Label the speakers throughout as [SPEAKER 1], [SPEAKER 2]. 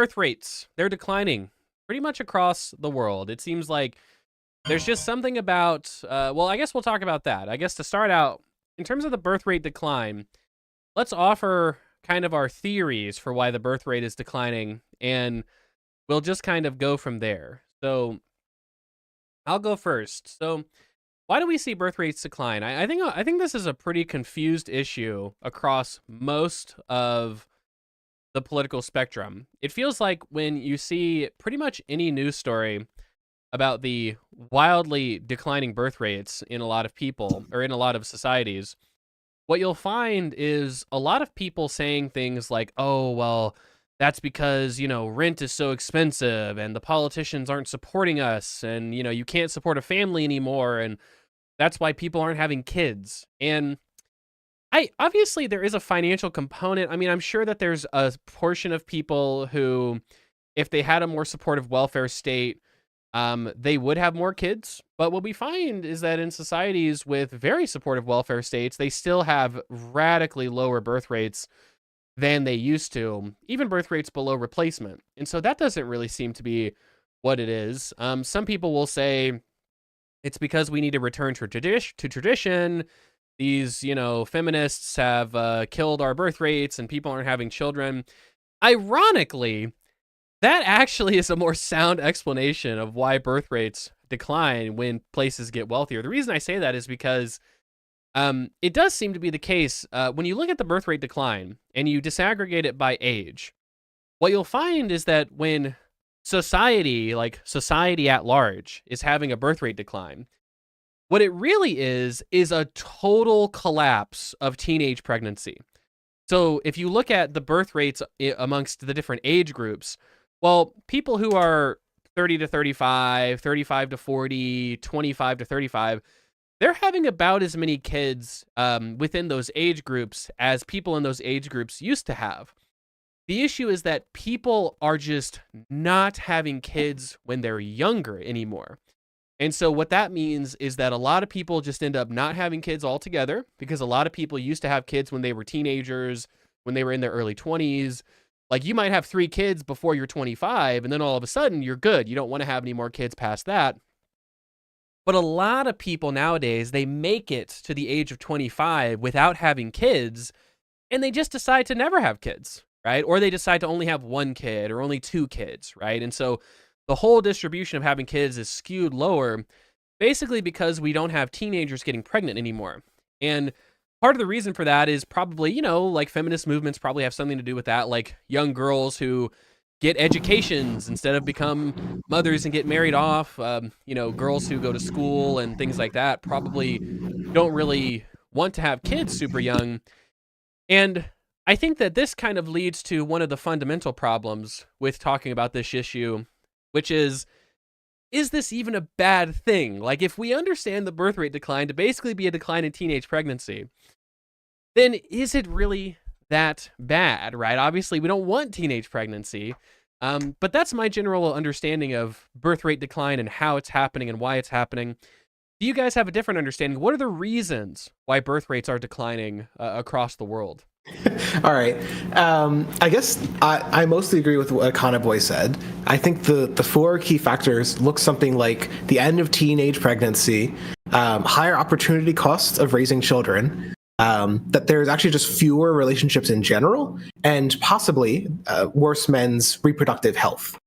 [SPEAKER 1] birth rates, they're declining pretty much across the world. It seems like there's just something about, well, I guess we'll talk about that. I guess to start out, in terms of the birth rate decline, let's offer kind of our theories for why the birth rate is declining, and we'll just kind of go from there. So I'll go first. So why do we see birth rates decline? I think this is a pretty confused issue across most of the political spectrum. It feels like when you see pretty much any news story about the wildly declining birth rates in a lot of people or in a lot of societies, what you'll find is a lot of people saying things like, oh, well, that's because, rent is so expensive and the politicians aren't supporting us and, you can't support a family anymore. And that's why people aren't having kids. And obviously there is a financial component. I mean, I'm sure that there's a portion of people who, if they had a more supportive welfare state, they would have more kids. But what we find is that in societies with very supportive welfare states, they still have radically lower birth rates than they used to, even birth rates below replacement. And so that doesn't really seem to be what it is. Some people will say it's because we need to return to tradition. These, feminists have killed our birth rates and people aren't having children. Ironically, that actually is a more sound explanation of why birth rates decline when places get wealthier. The reason I say that is because it does seem to be the case when you look at the birth rate decline and you disaggregate it by age. What you'll find is that when society, like society at large, is having a birth rate decline, what it really is a total collapse of teenage pregnancy. So if you look at the birth rates amongst the different age groups, well, people who are 30 to 35, 35 to 40, 25 to 35, they're having about as many kids within those age groups as people in those age groups used to have. The issue is that people are just not having kids when they're younger anymore. And so what that means is that a lot of people just end up not having kids altogether, because a lot of people used to have kids when they were teenagers, when they were in their early 20s. Like, you might have 3 kids before you're 25, and then all of a sudden you're good. You don't want to have any more kids past that. But a lot of people nowadays, they make it to the age of 25 without having kids, and they just decide to never have kids, right? Or they decide to only have 1 kid or only 2 kids, right? And so the whole distribution of having kids is skewed lower, basically because we don't have teenagers getting pregnant anymore. And part of the reason for that is probably, like feminist movements probably have something to do with that, like young girls who get educations instead of become mothers and get married off. Girls who go to school and things like that probably don't really want to have kids super young. And I think that this kind of leads to one of the fundamental problems with talking about this issue, which is this even a bad thing? Like, if we understand the birth rate decline to basically be a decline in teenage pregnancy, then is it really that bad, right? Obviously, we don't want teenage pregnancy, but that's my general understanding of birth rate decline and how it's happening and why it's happening. Do you guys have a different understanding? What are the reasons why birth rates are declining across the world?
[SPEAKER 2] All right. I guess I mostly agree with what Boy said. I think the 4 key factors look something like the end of teenage pregnancy, higher opportunity costs of raising children, that there's actually just fewer relationships in general, and possibly worse men's reproductive health.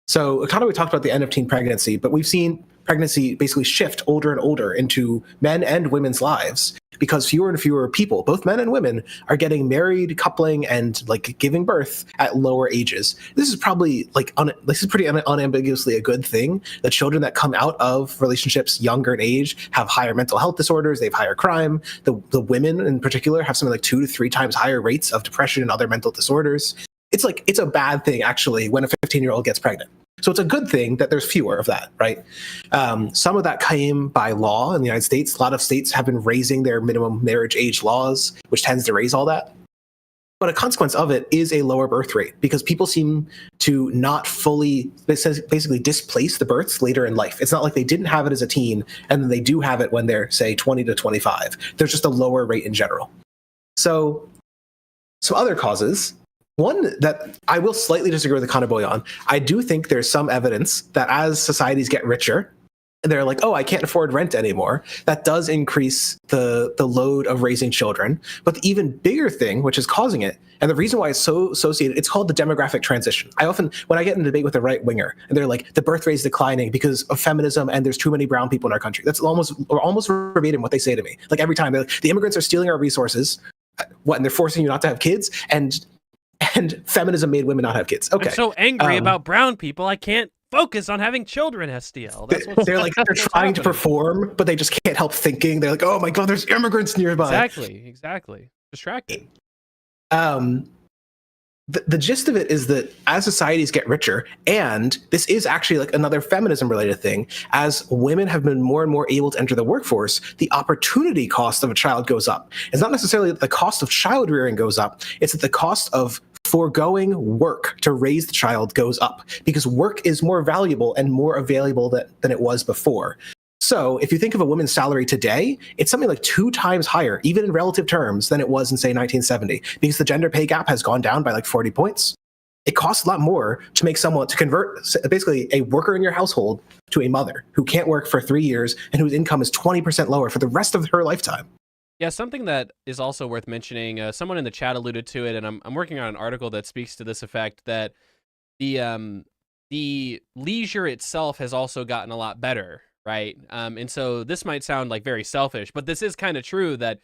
[SPEAKER 2] So we talked about the end of teen pregnancy, but we've seen pregnancy basically shift older and older into men and women's lives, because fewer and fewer people, both men and women, are getting married, coupling, and giving birth at lower ages. This is probably this is pretty unambiguously a good thing. The children that come out of relationships younger in age have higher mental health disorders. They have higher crime. The women in particular have something like 2 to 3 times higher rates of depression and other mental disorders. It's a bad thing actually when a 15-year-old gets pregnant. So it's a good thing that there's fewer of that, right? Some of that came by law in the United States. A lot of states have been raising their minimum marriage age laws, which tends to raise all that. But a consequence of it is a lower birth rate, because people seem to not fully basically displace the births later in life. It's not like they didn't have it as a teen and then they do have it when they're, say, 20 to 25. There's just a lower rate in general. So other causes One that I will slightly disagree with Econoboy on. I do think there's some evidence that as societies get richer, and they're like, oh, I can't afford rent anymore. That does increase the load of raising children. But the even bigger thing, which is causing it, and the reason why it's so associated, it's called the demographic transition. I often, when I get in a debate with a right winger, and they're like, the birth rate is declining because of feminism, and there's too many brown people in our country. That's almost verbatim what they say to me. Like every time, they're like, the immigrants are stealing our resources. What? And they're forcing you not to have kids, and feminism made women not have kids. Okay.
[SPEAKER 1] I'm so angry about brown people. I can't focus on having children, Hestiel.
[SPEAKER 2] They're like, they're trying to perform, but they just can't help thinking. They're like, oh my God, there's immigrants nearby.
[SPEAKER 1] Exactly. Distracted.
[SPEAKER 2] The gist of it is that as societies get richer, and this is actually like another feminism related thing, as women have been more and more able to enter the workforce, the opportunity cost of a child goes up. It's not necessarily that the cost of child rearing goes up, it's that the cost of foregoing work to raise the child goes up, because work is more valuable and more available than it was before. So if you think of a woman's salary today, it's something like 2 times higher, even in relative terms, than it was in, say, 1970, because the gender pay gap has gone down by like 40 points. It costs a lot more to make someone, to convert basically a worker in your household to a mother who can't work for 3 years and whose income is 20% lower for the rest of her lifetime.
[SPEAKER 1] Yeah, something that is also worth mentioning, someone in the chat alluded to it, and I'm working on an article that speaks to this effect, that the leisure itself has also gotten a lot better, right? And so this might sound like very selfish, but this is kind of true, that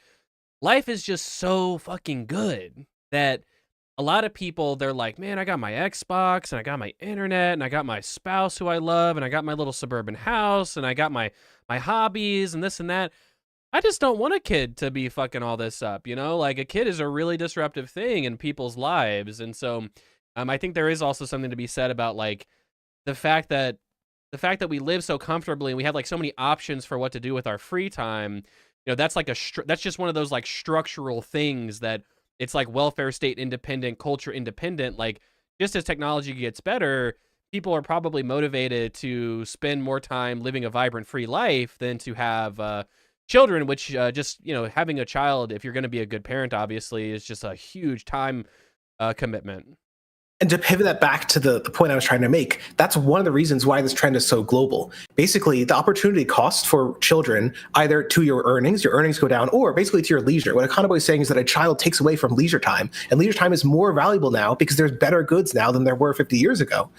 [SPEAKER 1] life is just so fucking good that a lot of people, they're like, man, I got my Xbox, and I got my internet, and I got my spouse who I love, and I got my little suburban house, and I got my hobbies, and this and that. I just don't want a kid to be fucking all this up, you know? Like, a kid is a really disruptive thing in people's lives. And so I think there is also something to be said about, like, the fact that we live so comfortably and we have, like, so many options for what to do with our free time. You know, that's like that's just one of those, like, structural things that it's like welfare state independent, culture independent. Like, just as technology gets better, people are probably motivated to spend more time living a vibrant, free life than to have children, which just, you know, having a child, if you're going to be a good parent, obviously, is just a huge time commitment.
[SPEAKER 2] And to pivot that back to the point I was trying to make, that's one of the reasons why this trend is so global. Basically, the opportunity cost for children, either to your earnings go down, or basically to your leisure. What Econoboy is saying is that a child takes away from leisure time, and leisure time is more valuable now because there's better goods now than there were 50 years ago.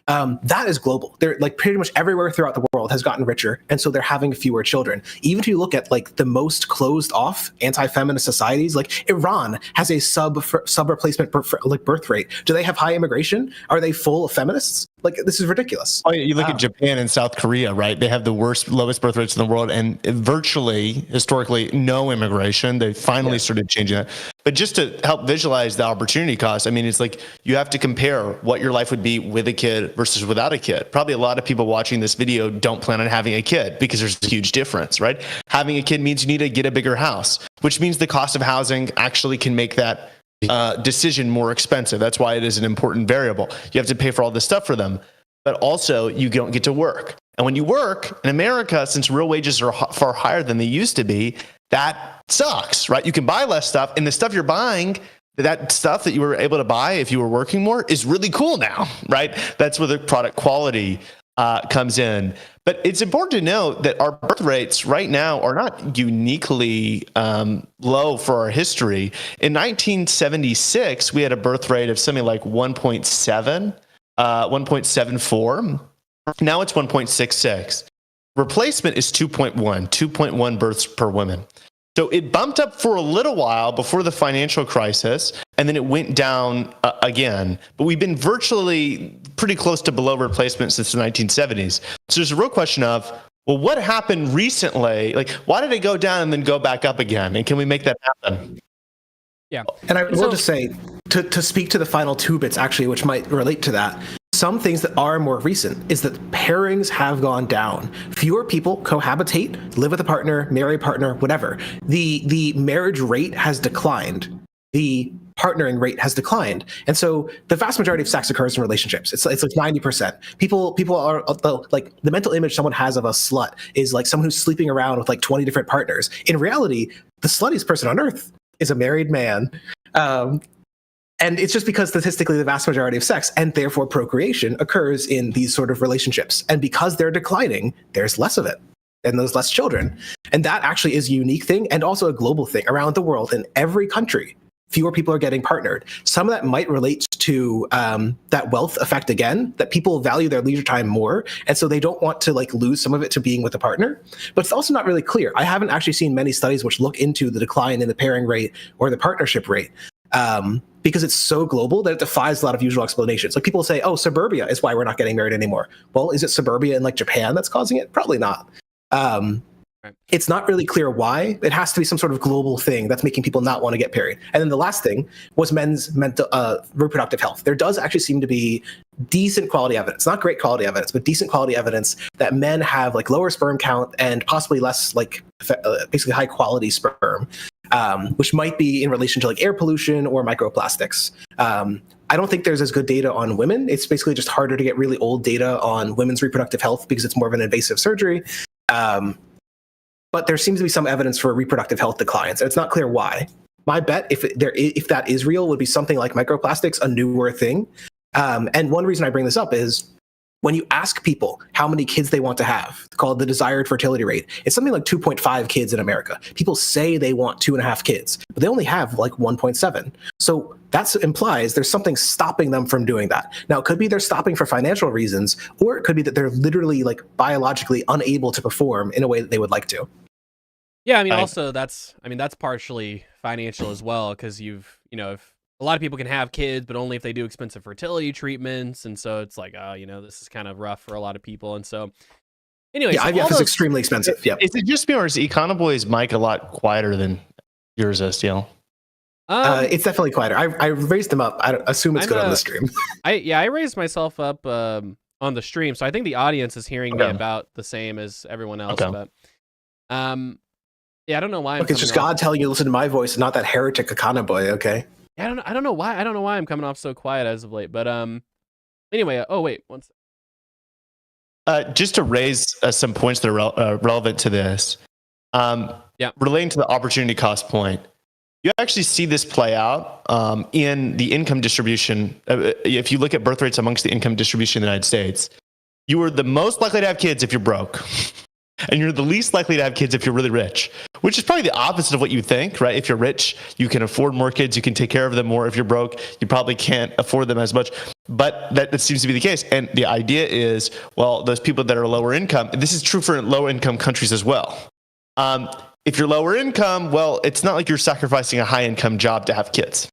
[SPEAKER 2] That is global. They're like pretty much everywhere throughout the world has gotten richer, and so they're having fewer children. Even if you look at like the most closed off anti-feminist societies, like Iran has a sub replacement birth rate. Do they have high immigration? Are they full of feminists? Like, this is ridiculous.
[SPEAKER 3] Oh, yeah, you look at Japan and South Korea, right? They have the lowest birth rates in the world, and virtually, historically, no immigration. They finally started changing that. But just to help visualize the opportunity cost, I mean, it's like you have to compare what your life would be with a kid versus without a kid. Probably a lot of people watching this video don't plan on having a kid because there's a huge difference, right? Having a kid means you need to get a bigger house, which means the cost of housing actually can make that decision more expensive. That's why it is an important variable. You have to pay for all this stuff for them, but also you don't get to work. And when you work in America, since real wages are far higher than they used to be, that sucks, right? You can buy less stuff, and the stuff you're buying, that stuff that you were able to buy if you were working more, is really cool now, right? That's where the product quality comes in. But it's important to note that our birth rates right now are not uniquely low for our history. In 1976, we had a birth rate of something like 1.7, 1.74. Now it's 1.66. Replacement is 2.1 births per woman. So it bumped up for a little while before the financial crisis, and then it went down again. But we've been virtually pretty close to below replacement since the 1970s. So there's a real question of, well, what happened recently? Like, why did it go down and then go back up again? And can we make that happen?
[SPEAKER 1] Yeah.
[SPEAKER 2] And I will just say, to speak to the final 2 bits, actually, which might relate to that, some things that are more recent is that pairings have gone down. Fewer people cohabitate, live with a partner, marry a partner, whatever. The marriage rate has declined. The partnering rate has declined. And so the vast majority of sex occurs in relationships. It's like 90%. People are like, the mental image someone has of a slut is like someone who's sleeping around with like 20 different partners. In reality, the sluttiest person on earth is a married man. And it's just because statistically the vast majority of sex and therefore procreation occurs in these sort of relationships. And because they're declining, there's less of it and there's less children. And that actually is a unique thing and also a global thing around the world. In every country, fewer people are getting partnered. Some of that might relate to that wealth effect again, that people value their leisure time more. And so they don't want to like lose some of it to being with a partner. But it's also not really clear. I haven't actually seen many studies which look into the decline in the pairing rate or the partnership rate. Because it's so global that it defies a lot of usual explanations. Like people say, oh, suburbia is why we're not getting married anymore. Well, is it suburbia in like Japan that's causing it? Probably not. It's not really clear why. It has to be some sort of global thing that's making people not want to get married. And then the last thing was men's mental reproductive health. There does actually seem to be decent quality evidence, not great quality evidence, but decent quality evidence that men have like lower sperm count and possibly less like basically high quality sperm, which might be in relation to like air pollution or microplastics. I don't think there's as good data on women. It's basically just harder to get really old data on women's reproductive health because it's more of an invasive surgery. But there seems to be some evidence for reproductive health declines. And it's not clear why. My bet, if that is real, would be something like microplastics, a newer thing. And one reason I bring this up is when you ask people how many kids they want to have, called the desired fertility rate, it's something like 2.5 kids in America. People say they want 2.5 kids, but they only have like 1.7. So that implies there's something stopping them from doing that. Now, it could be they're stopping for financial reasons, or it could be that they're literally like biologically unable to perform in a way that they would like to.
[SPEAKER 1] Yeah, I mean, also that's partially financial as well, because if a lot of people can have kids, but only if they do expensive fertility treatments, and so it's like, this is kind of rough for a lot of people, and so. Anyway,
[SPEAKER 2] yeah,
[SPEAKER 1] so
[SPEAKER 2] IVF is extremely expensive. Yeah,
[SPEAKER 3] is it just me, or is Econoboy's mic a lot quieter than yours is, Steele?
[SPEAKER 2] It's definitely quieter. I raised them up. I assume it's good on the stream.
[SPEAKER 1] I raised myself up on the stream, so I think the audience is hearing me about the same as everyone else.
[SPEAKER 3] Okay.
[SPEAKER 1] But yeah, I don't know why.
[SPEAKER 2] Look, it's just God telling you to listen to my voice, and not that heretic Econoboy. Okay.
[SPEAKER 1] Yeah, I don't know why. I don't know why I'm coming off so quiet as of late. But anyway. Oh wait, one second.
[SPEAKER 3] Just to raise some points that are relevant to this. Relating to the opportunity cost point, you actually see this play out in the income distribution. If you look at birth rates amongst the income distribution in the United States, you are the most likely to have kids if you're broke. And you're the least likely to have kids if you're really rich, which is probably the opposite of what you think, right? If you're rich, you can afford more kids, you can take care of them more. If you're broke, you probably can't afford them as much. But that seems to be the case. And the idea is, well, those people that are lower income, this is true for low income countries as well. If you're lower income, well, it's not like you're sacrificing a high income job to have kids.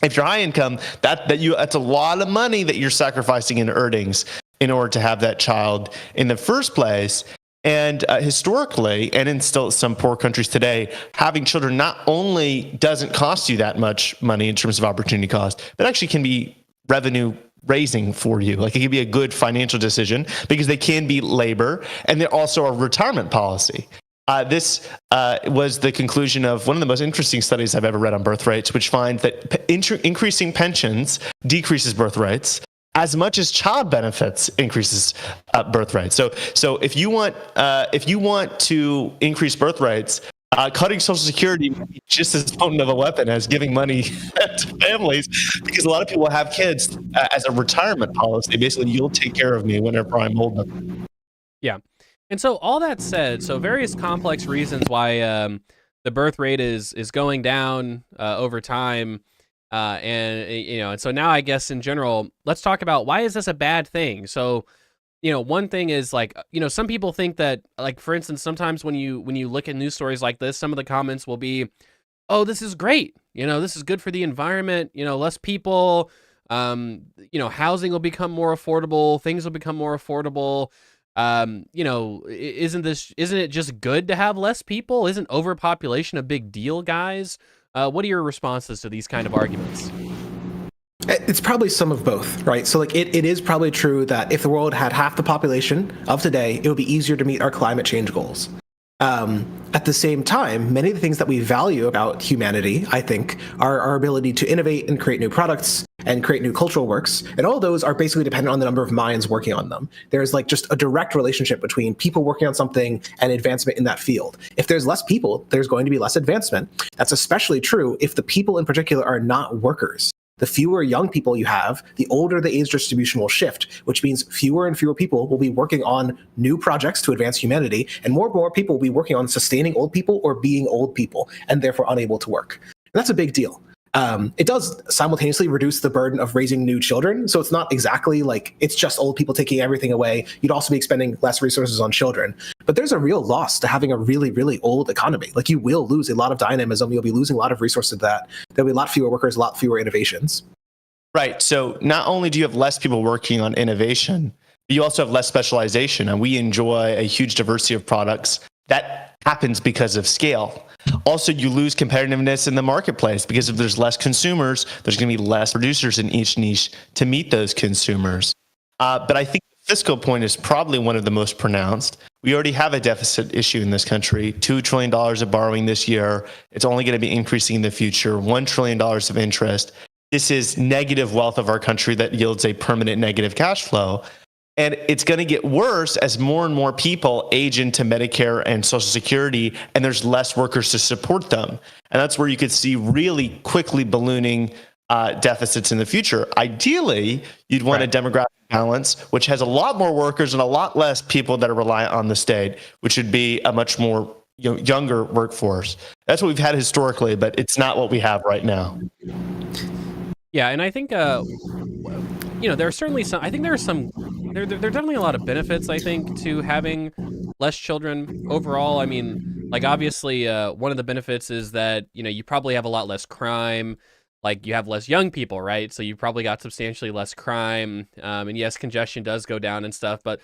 [SPEAKER 3] If you're high income, that's a lot of money that you're sacrificing in earnings in order to have that child in the first place. And historically, and in still some poor countries today, having children not only doesn't cost you that much money in terms of opportunity cost, but actually can be revenue raising for you. Like it can be a good financial decision because they can be labor, and they're also a retirement policy. This was the conclusion of one of the most interesting studies I've ever read on birth rates, which finds that increasing pensions decreases birth rates as much as child benefits increases birth rates. So if you want to increase birth rates, cutting Social Security might be just as potent of a weapon as giving money to families, because a lot of people have kids as a retirement policy. Basically, you'll take care of me whenever I'm old enough.
[SPEAKER 1] Yeah. And so all that said, so various complex reasons why the birth rate is going down over time. And so now I guess in general, let's talk about why is this a bad thing? So, one thing is like, some people think that, like, for instance, sometimes when you look at news stories like this, some of the comments will be, oh, this is great. This is good for the environment. Less people, housing will become more affordable. Things will become more affordable. Isn't it just good to have less people? Isn't overpopulation a big deal, guys? What are your responses to these kind of arguments?
[SPEAKER 2] It's probably some of both, right? So like it is probably true that if the world had half the population of today, it would be easier to meet our climate change goals. At the same time, many of the things that we value about humanity, I think, are our ability to innovate and create new products and create new cultural works. And all of those are basically dependent on the number of minds working on them. There's like just a direct relationship between people working on something and advancement in that field. If there's less people, there's going to be less advancement. That's especially true if the people in particular are not workers. the fewer young people you have, the older the age distribution will shift, which means fewer and fewer people will be working on new projects to advance humanity, and more people will be working on sustaining old people or being old people, and therefore unable to work. And that's a big deal. It does simultaneously reduce the burden of raising new children. So it's not exactly like it's just old people taking everything away. You'd also be expending less resources on children. But there's a real loss to having a really, really old economy. Like, you will lose a lot of dynamism. You'll be losing a lot of resources to that. There'll be a lot fewer workers, a lot fewer innovations.
[SPEAKER 3] Right. So not only do you have less people working on innovation, but you also have less specialization. And we enjoy a huge diversity of products. That happens because of scale. Also, you lose competitiveness in the marketplace because if there's less consumers, there's going to be less producers in each niche to meet those consumers. But I think the fiscal point is probably one of the most pronounced. We already have a deficit issue in this country, $2 trillion of borrowing this year. It's only going to be increasing in the future, $1 trillion of interest. This is negative wealth of our country that yields a permanent negative cash flow. And it's going to get worse as more and more people age into Medicare and Social Security, and there's less workers to support them. And that's where you could see really quickly ballooning deficits in the future. Ideally, you'd want a demographic balance, which has a lot more workers and a lot less people that are reliant on the state, which would be a much more younger workforce. That's what we've had historically, but it's not what we have right now.
[SPEAKER 1] Yeah, and I think there are certainly some. I think there are definitely a lot of benefits, I think, to having less children overall. I mean, like, obviously, one of the benefits is that you probably have a lot less crime. Like, you have less young people, right? So you probably got substantially less crime. And yes, congestion does go down and stuff. But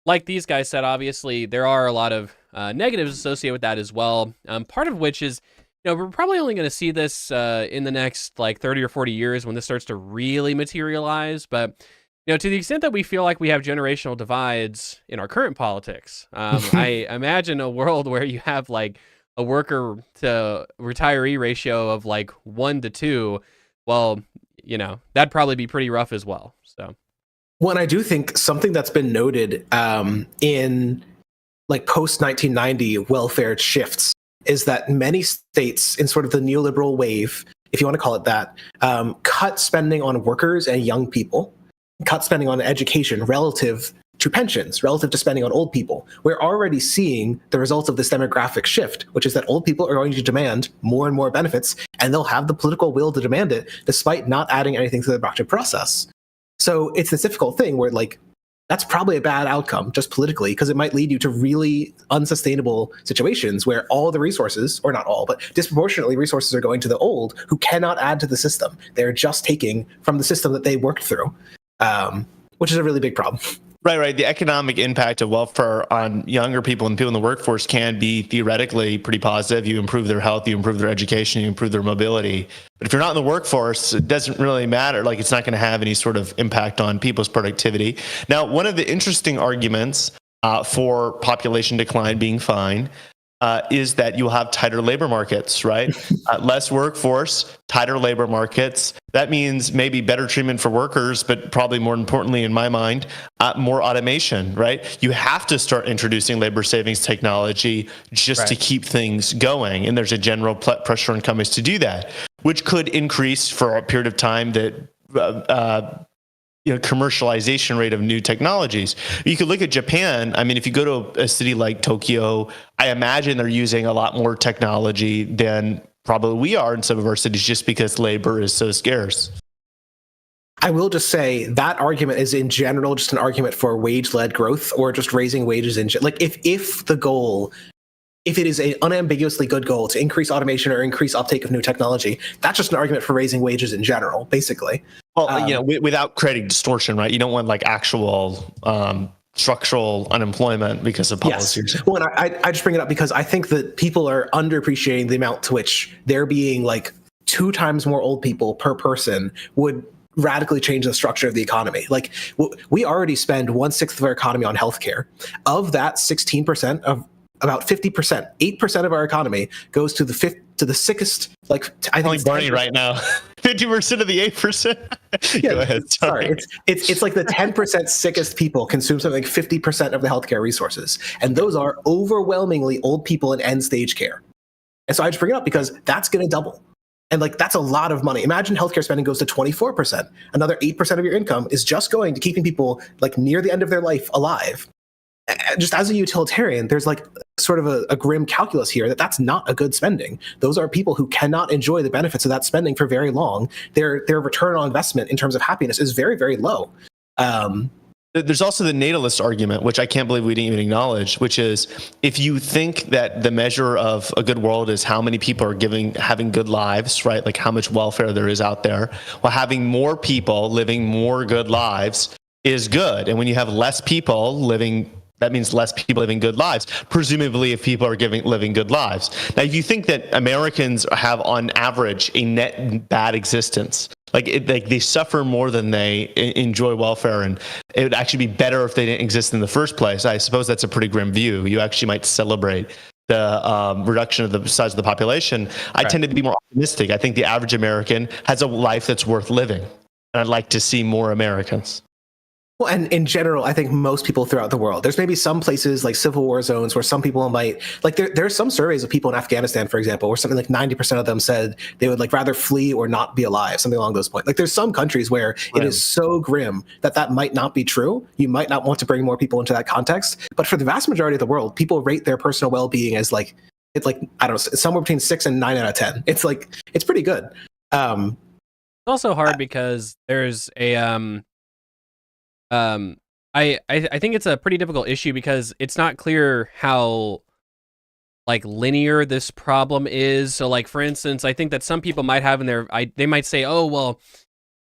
[SPEAKER 1] like these guys said, obviously, there are a lot of negatives associated with that as well. Part of which is, we're probably only going to see this in the next like 30 or 40 years when this starts to really materialize. But, to the extent that we feel like we have generational divides in our current politics, I imagine a world where you have like a worker to retiree ratio of like 1 to 2. Well, that'd probably be pretty rough as well. So,
[SPEAKER 2] well, and I do think something that's been noted in like post 1990 welfare shifts is that many states in sort of the neoliberal wave, if you want to call it that, cut spending on workers and young people, cut spending on education relative to pensions, relative to spending on old people. We're already seeing the results of this demographic shift, which is that old people are going to demand more and more benefits, and they'll have the political will to demand it despite not adding anything to the productive process. So it's this difficult thing where, like, that's probably a bad outcome just politically, because it might lead you to really unsustainable situations where all the resources, or not all, but disproportionately resources are going to the old who cannot add to the system. They're just taking from the system that they worked through, which is a really big problem.
[SPEAKER 3] Right. The economic impact of welfare on younger people and people in the workforce can be theoretically pretty positive. You improve their health, you improve their education, you improve their mobility. But if you're not in the workforce, it doesn't really matter. Like, it's not going to have any sort of impact on people's productivity. Now, one of the interesting arguments for population decline being fine is that you'll have tighter labor markets, right? Less workforce, tighter labor markets. That means maybe better treatment for workers, but probably more importantly, in my mind, more automation, right? You have to start introducing labor savings technology just to keep things going. And there's a general pressure on companies to do that, which could increase for a period of time that commercialization rate of new technologies. You could look at Japan. I mean, if you go to a city like Tokyo, I imagine they're using a lot more technology than probably we are in some of our cities, just because labor is so scarce.
[SPEAKER 2] I will just say that argument is in general just an argument for wage-led growth, or just raising wages like if the goal, if it is an unambiguously good goal to increase automation or increase uptake of new technology, that's just an argument for raising wages in general, basically.
[SPEAKER 3] Well, without creating distortion, right? You don't want like actual structural unemployment because of policies.
[SPEAKER 2] Yes. Well, and I just bring it up because I think that people are underappreciating the amount to which there being like 2 times more old people per person would radically change the structure of the economy. Like, we already spend 1/6 of our economy on healthcare. Of that, 16% of about 50%, 8% of our economy goes to the sickest. Like, I think
[SPEAKER 3] it's Barney right now. 50% of the 8%.
[SPEAKER 2] Yeah,
[SPEAKER 3] go ahead.
[SPEAKER 2] Sorry. It's like the 10% sickest people consume something like 50% of the healthcare resources, and those are overwhelmingly old people in end-stage care. And so I just bring it up because that's going to double. And like, that's a lot of money. Imagine healthcare spending goes to 24%. Another 8% of your income is just going to keeping people like near the end of their life alive. Just as a utilitarian, there's like sort of a grim calculus here that that's not a good spending. Those are people who cannot enjoy the benefits of that spending for very long. Their return on investment in terms of happiness is very, very low.
[SPEAKER 3] There's also the natalist argument, which I can't believe we didn't even acknowledge, which is if you think that the measure of a good world is how many people are having good lives, right? Like how much welfare there is out there. Well, having more people living more good lives is good. And when you have less people living, that means less people living good lives, presumably if people are living good lives. Now, if you think that Americans have on average a net bad existence, like they suffer more than they enjoy welfare, and it would actually be better if they didn't exist in the first place. I suppose that's a pretty grim view. You actually might celebrate the reduction of the size of the population. I tend to be more optimistic. I think the average American has a life that's worth living, and I'd like to see more Americans.
[SPEAKER 2] Well, and in general, I think most people throughout the world, there's maybe some places like civil war zones where some people might, like there are some surveys of people in Afghanistan, for example, where something like 90% of them said they would like rather flee or not be alive, something along those points. Like there's some countries where it is so grim that might not be true. You might not want to bring more people into that context. But for the vast majority of the world, people rate their personal well-being as like, it's like, I don't know, somewhere between 6 and 9 out of 10. It's like, it's pretty good.
[SPEAKER 1] It's also hard because there's a, I think it's a pretty difficult issue because it's not clear how like linear this problem is. So like, for instance, I think that some people might have in their, they might say, oh, well,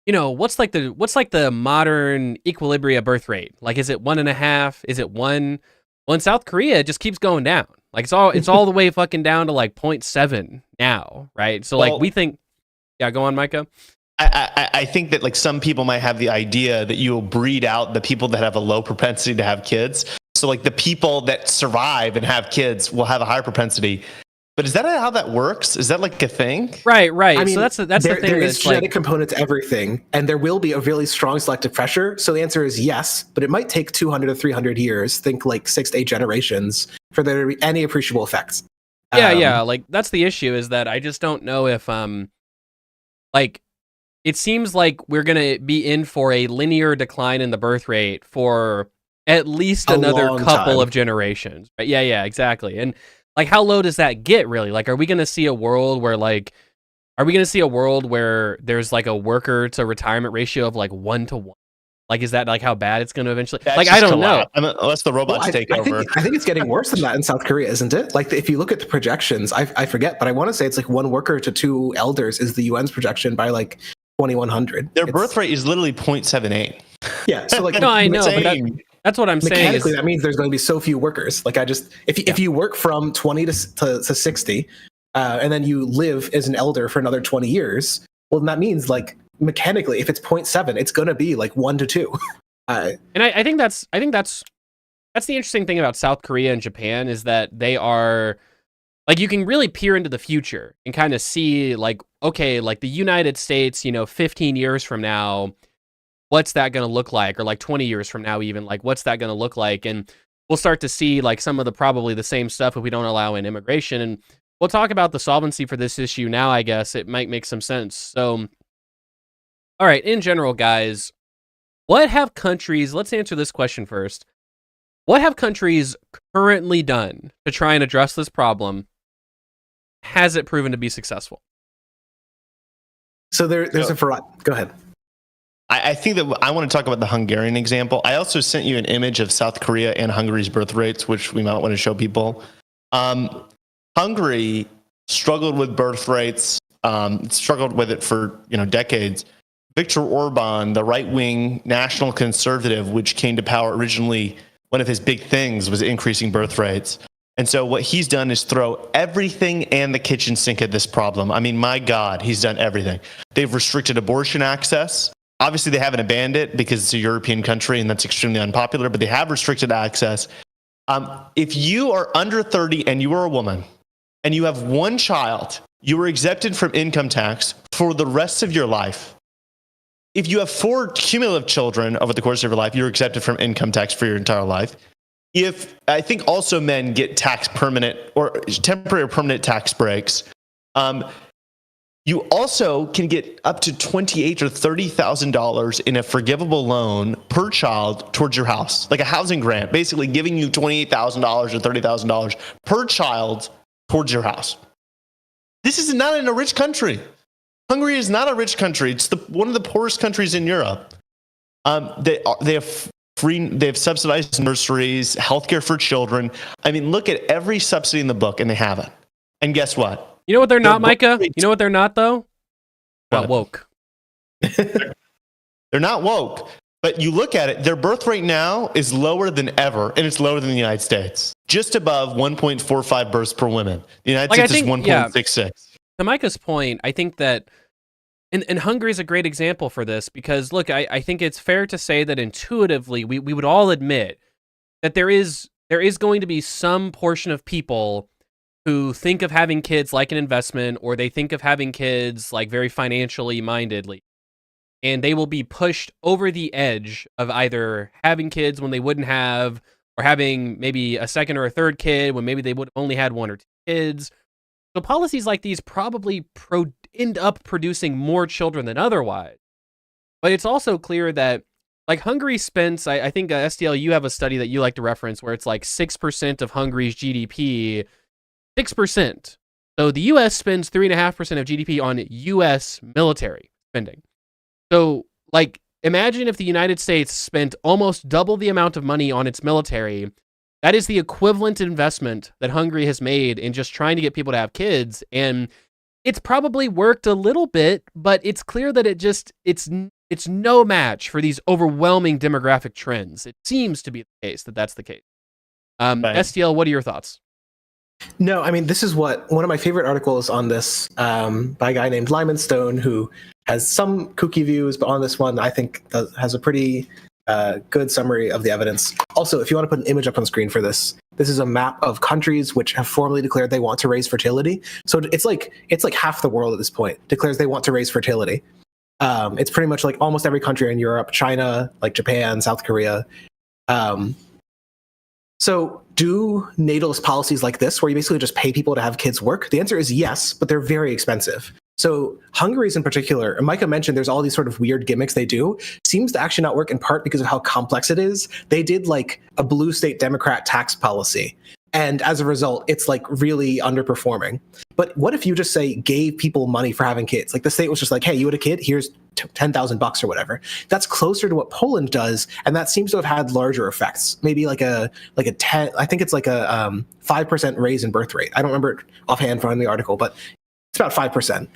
[SPEAKER 1] you know, what's like the modern equilibria birth rate? Like, is it 1.5? Is it 1? Well, in South Korea, it just keeps going down. Like it's all the way fucking down to like 0.7 now. Right. So like we think, yeah, go on, Micah.
[SPEAKER 3] I think that like some people might have the idea that you will breed out the people that have a low propensity to have kids. So like the people that survive and have kids will have a higher propensity. But is that how that works? Is that like a thing?
[SPEAKER 1] Right. I mean, so that's the thing.
[SPEAKER 2] There is genetic component to everything, and there will be a really strong selective pressure. So the answer is yes, but it might take 200 to 300 years, think like 6 to 8 generations, for there to be any appreciable effects.
[SPEAKER 1] Yeah. Like that's the issue, is that I just don't know if like, it seems like we're going to be in for a linear decline in the birth rate for at least another couple of generations. But yeah, exactly. And like, how low does that get really? Like, are we going to see a world where there's like a worker to retirement ratio of like 1 to 1? Like, is that like how bad it's going to eventually? Like, I don't know.
[SPEAKER 3] Unless the robots take over.
[SPEAKER 2] I think it's getting worse than that in South Korea, isn't it? Like, if you look at the projections, I forget, but I want to say it's like 1 worker to 2 elders is the UN's projection by like 2100.
[SPEAKER 3] Their birth rate is literally 0.78.
[SPEAKER 2] Yeah, so like
[SPEAKER 1] no, I know, but that's what I'm saying.
[SPEAKER 2] Mechanically, that means there's going to be so few workers. Like if you work from 20 to 60, and then you live as an elder for another 20 years, well, then that means like mechanically, if it's 0.7, it's going to be like 1 to 2.
[SPEAKER 1] And I think that's the interesting thing about South Korea and Japan, is that they are like, you can really peer into the future and kind of see like, okay, like the United States, 15 years from now, what's that going to look like? Or like 20 years from now, even, like, what's that going to look like? And we'll start to see like some of the probably the same stuff if we don't allow in immigration. And we'll talk about the solvency for this issue now, I guess. It might make some sense. So, all right, in general, guys, what have countries, let's answer this question first. What have countries currently done to try and address this problem? Has it proven to be successful?
[SPEAKER 2] So there's a variety. Go ahead.
[SPEAKER 3] I think that I want to talk about the Hungarian example. I also sent you an image of South Korea and Hungary's birth rates, which we might want to show people. Hungary struggled with birth rates, struggled with it for decades. Viktor Orban, the right-wing national conservative, which came to power originally, one of his big things was increasing birth rates. And so what he's done is throw everything and the kitchen sink at this problem. I mean, my God, he's done everything. They've restricted abortion access. Obviously, they haven't abandoned it because it's a European country and that's extremely unpopular, but they have restricted access. If you are under 30 and you are a woman and you have 1 child, you are exempted from income tax for the rest of your life. If you have 4 cumulative children over the course of your life, you're exempted from income tax for your entire life. I think also men get tax permanent or temporary or permanent tax breaks. You also can get up to $28,000 or $30,000 in a forgivable loan per child towards your house, like a housing grant, basically giving you $28,000 or $30,000 per child towards your house. This is not in a rich country. Hungary is not a rich country. It's one of the poorest countries in Europe. They have subsidized nurseries, healthcare for children. I mean, look at every subsidy in the book, and they have it. And guess what?
[SPEAKER 1] You know what they're not, Micah? You know what they're not, though? Not woke.
[SPEAKER 3] They're not woke. But you look at it, their birth rate now is lower than ever, and it's lower than the United States. Just above 1.45 births per woman. The United States is 1.66.
[SPEAKER 1] To Micah's point, I think that, and Hungary is a great example for this, because, look, I think it's fair to say that intuitively, we would all admit that there is going to be some portion of people who think of having kids like an investment, or they think of having kids like very financially mindedly. And they will be pushed over the edge of either having kids when they wouldn't have, or having maybe a second or a third kid when maybe they would have only had one or two kids. So policies like these probably end up producing more children than otherwise. But it's also clear that, like, Hungary spends, I think, STL, you have a study that you like to reference where it's like 6% of Hungary's GDP. 6%. So the U.S. spends 3.5% of GDP on U.S. military spending. So, like, imagine if the United States spent almost double the amount of money on its military. That is the equivalent investment that Hungary has made in just trying to get people to have kids. And it's probably worked a little bit, but it's clear that it's no match for these overwhelming demographic trends. It seems to be the case that's the case. STL, what are your thoughts?
[SPEAKER 2] No, I mean, this is one of my favorite articles on this by a guy named Lyman Stone, who has some kooky views, but on this one, I think has a pretty good summary of the evidence. Also, if you want to put an image up on screen for this is a map of countries which have formally declared they want to raise fertility. So it's like half the world at this point declares they want to raise fertility. It's pretty much like almost every country in Europe, China, like Japan, South Korea. So do natalist policies like this, where you basically just pay people to have kids, work? The answer is yes, but they're very expensive. So Hungary's in particular, and Micah mentioned there's all these sort of weird gimmicks they do, seems to actually not work in part because of how complex it is. They did like a blue state Democrat tax policy. And as a result, it's like really underperforming. But what if you just say gave people money for having kids? Like the state was just like, hey, you had a kid, here's $10,000 or whatever. That's closer to what Poland does, and that seems to have had larger effects. Maybe like a 10, I think it's like a 5% raise in birth rate. I don't remember it offhand from the article, but it's about 5%.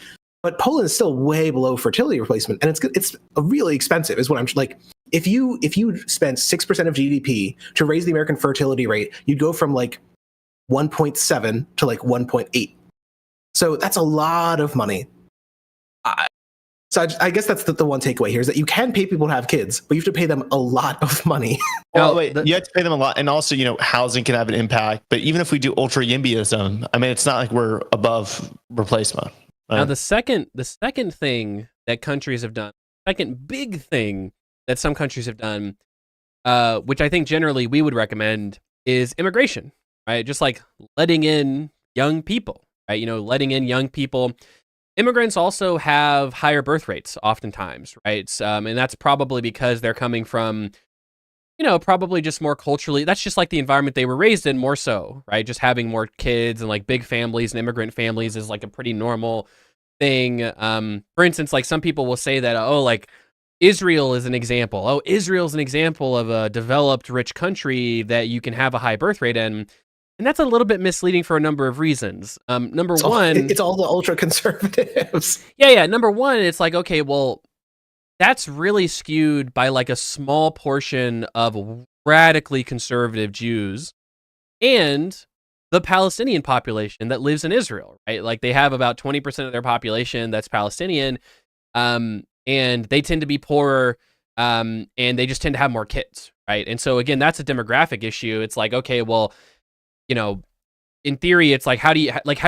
[SPEAKER 2] But Poland is still way below fertility replacement, and it's really expensive. Is what I'm like. If you spent 6% of GDP to raise the American fertility rate, you'd go from like 1.7 to like 1.8. So that's a lot of money. So I guess that's the one takeaway here is that you can pay people to have kids, but you have to pay them a lot of money.
[SPEAKER 3] Well, wait, you have to pay them a lot. And also, housing can have an impact. But even if we do ultra YIMBYism, I mean, it's not like we're above replacement. Right?
[SPEAKER 1] Now, the second thing that countries have done, second big thing that some countries have done, which I think generally we would recommend, is immigration, right? Just like letting in young people, right? Letting in young people. Immigrants also have higher birth rates oftentimes, right? And that's probably because they're coming from, probably just more culturally. That's just like the environment they were raised in more so, right? Just having more kids and like big families and immigrant families is like a pretty normal thing. For instance, like some people will say that, like Israel is an example. Oh, Israel's an example of a developed, rich country that you can have a high birth rate in. And that's a little bit misleading for a number of reasons. Number one,
[SPEAKER 2] it's all the ultra conservatives.
[SPEAKER 1] Yeah. Number one, it's like, okay, well, that's really skewed by like a small portion of radically conservative Jews and the Palestinian population that lives in Israel, right? Like they have about 20% of their population that's Palestinian, and they tend to be poorer, and they just tend to have more kids, right? And so again, that's a demographic issue. It's like, okay, well, in theory, it's like, how do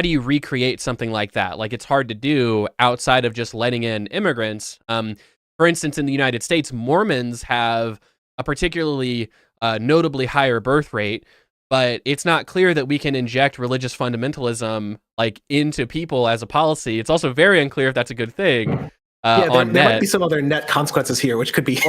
[SPEAKER 1] you recreate something like that? Like, it's hard to do outside of just letting in immigrants. For instance, in the United States, Mormons have a particularly notably higher birth rate, but it's not clear that we can inject religious fundamentalism like into people as a policy. It's also very unclear if that's a good thing.
[SPEAKER 2] Yeah, there
[SPEAKER 1] On
[SPEAKER 2] might
[SPEAKER 1] net.
[SPEAKER 2] be some other net consequences here, which could be.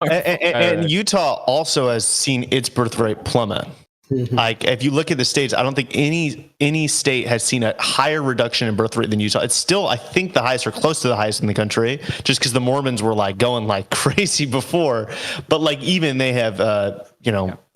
[SPEAKER 3] And Utah also has seen its birth rate plummet. Like if you look at the states, I don't think any state has seen a higher reduction in birth rate than Utah. It's still, I think, the highest or close to the highest in the country, just because the Mormons were like going like crazy before. But like even they have,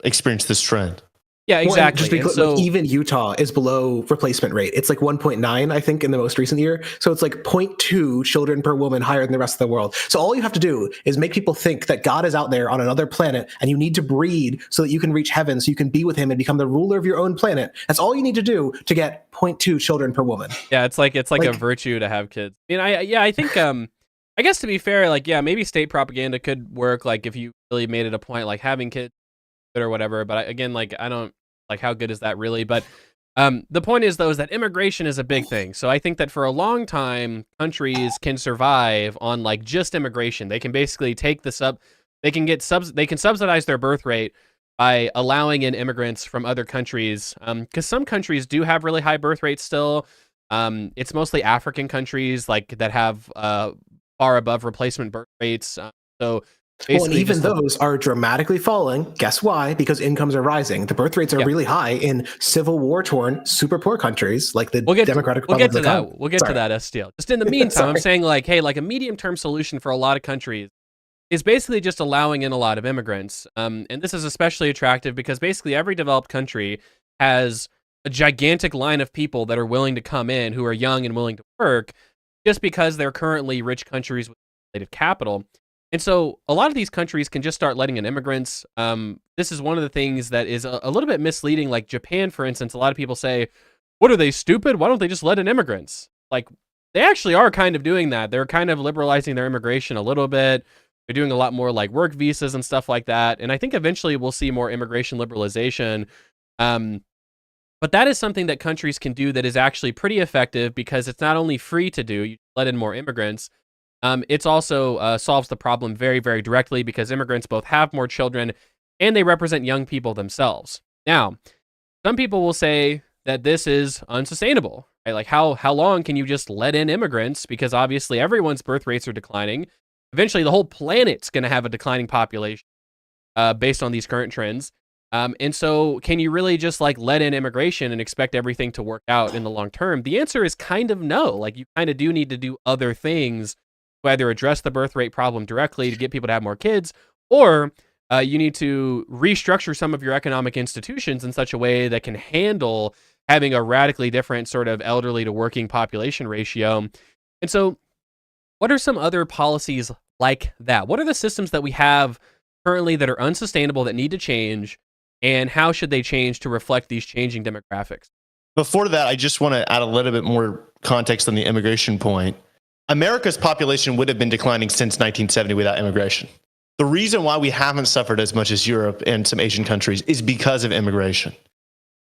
[SPEAKER 3] experienced this trend.
[SPEAKER 1] Yeah, exactly.
[SPEAKER 2] Well, just so, even Utah is below replacement rate. It's like 1.9, I think, in the most recent year. So it's like 0.2 children per woman higher than the rest of the world. So all you have to do is make people think that God is out there on another planet and you need to breed so that you can reach heaven, so you can be with him and become the ruler of your own planet. That's all you need to do to get 0.2 children per woman.
[SPEAKER 1] Yeah, it's like a virtue to have kids. I mean, I think I guess to be fair, like, yeah, maybe state propaganda could work, like if you really made it a point, like having kids or whatever. But again, like I don't like how good is that really? But the point is though is that immigration is a big thing. So I think that for a long time, countries can survive on like just immigration. They can basically take they can subsidize their birth rate by allowing in immigrants from other countries. Because some countries do have really high birth rates still. It's mostly African countries like that have far above replacement birth rates. So
[SPEAKER 2] well, and even those are dramatically falling. Guess why? Because incomes are rising. The birth rates are really high in civil war-torn, super poor countries like the Democratic Republic of the Congo.
[SPEAKER 1] We'll get to that, STL. Just in the meantime, I'm saying like, hey, like a medium-term solution for a lot of countries is basically just allowing in a lot of immigrants. And this is especially attractive because basically every developed country has a gigantic line of people that are willing to come in who are young and willing to work just because they're currently rich countries with relative capital. And so a lot of these countries can just start letting in immigrants. This is one of the things that is a little bit misleading. Like Japan, for instance, a lot of people say, what are they, stupid? Why don't they just let in immigrants? Like they actually are kind of doing that. They're kind of liberalizing their immigration a little bit. They're doing a lot more like work visas and stuff like that. And I think eventually we'll see more immigration liberalization. But that is something that countries can do that is actually pretty effective because it's not only free to do, you let in more immigrants. It's also solves the problem very, very directly because immigrants both have more children and they represent young people themselves. Now, some people will say that this is unsustainable, right? Like how long can you just let in immigrants? Because obviously everyone's birth rates are declining. Eventually the whole planet's going to have a declining population based on these current trends. And so can you really just like let in immigration and expect everything to work out in the long term? The answer is kind of no. Like you kind of do need to do other things to either address the birth rate problem directly to get people to have more kids, or you need to restructure some of your economic institutions in such a way that can handle having a radically different sort of elderly to working population ratio. And so what are some other policies like that? What are the systems that we have currently that are unsustainable that need to change, and how should they change to reflect these changing demographics?
[SPEAKER 3] Before that, I just want to add a little bit more context on the immigration point. America's population would have been declining since 1970 without immigration. The reason why we haven't suffered as much as Europe and some Asian countries is because of immigration.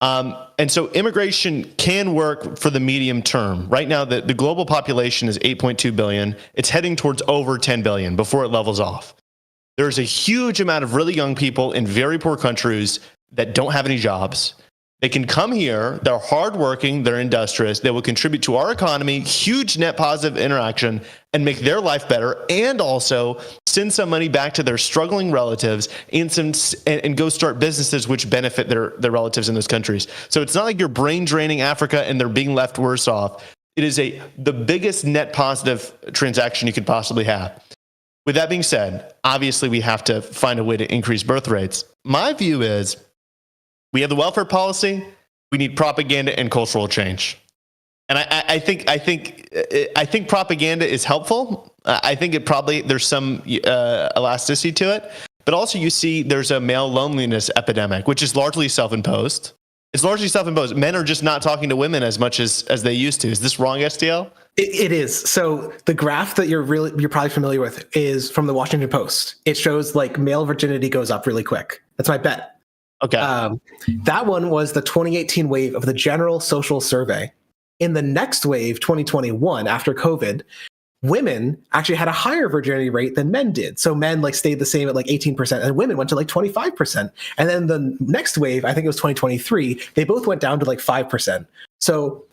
[SPEAKER 3] And so immigration can work for the medium term. Right now, the global population is 8.2 billion. It's heading towards over 10 billion before it levels off. There's a huge amount of really young people in very poor countries that don't have any jobs. They can come here, they're hardworking, they're industrious, they will contribute to our economy, huge net positive interaction, and make their life better, and also send some money back to their struggling relatives and go start businesses which benefit their relatives in those countries. So it's not like you're brain draining Africa and they're being left worse off. It is the biggest net positive transaction you could possibly have. With that being said, obviously we have to find a way to increase birth rates. My view is, we have the welfare policy. We need propaganda and cultural change, and I think propaganda is helpful. I think there's some elasticity to it, but also you see there's a male loneliness epidemic, which is largely self-imposed. It's largely self-imposed. Men are just not talking to women as much as they used to. Is this wrong, STL?
[SPEAKER 2] It is. So the graph that you're probably familiar with is from the Washington Post. It shows like male virginity goes up really quick. That's my bet.
[SPEAKER 3] Okay.
[SPEAKER 2] That one was the 2018 wave of the General Social Survey. In the next wave, 2021, after COVID, women actually had a higher virginity rate than men did. So men like stayed the same at like 18%, and women went to like 25%. And then the next wave, I think it was 2023, they both went down to like 5%. So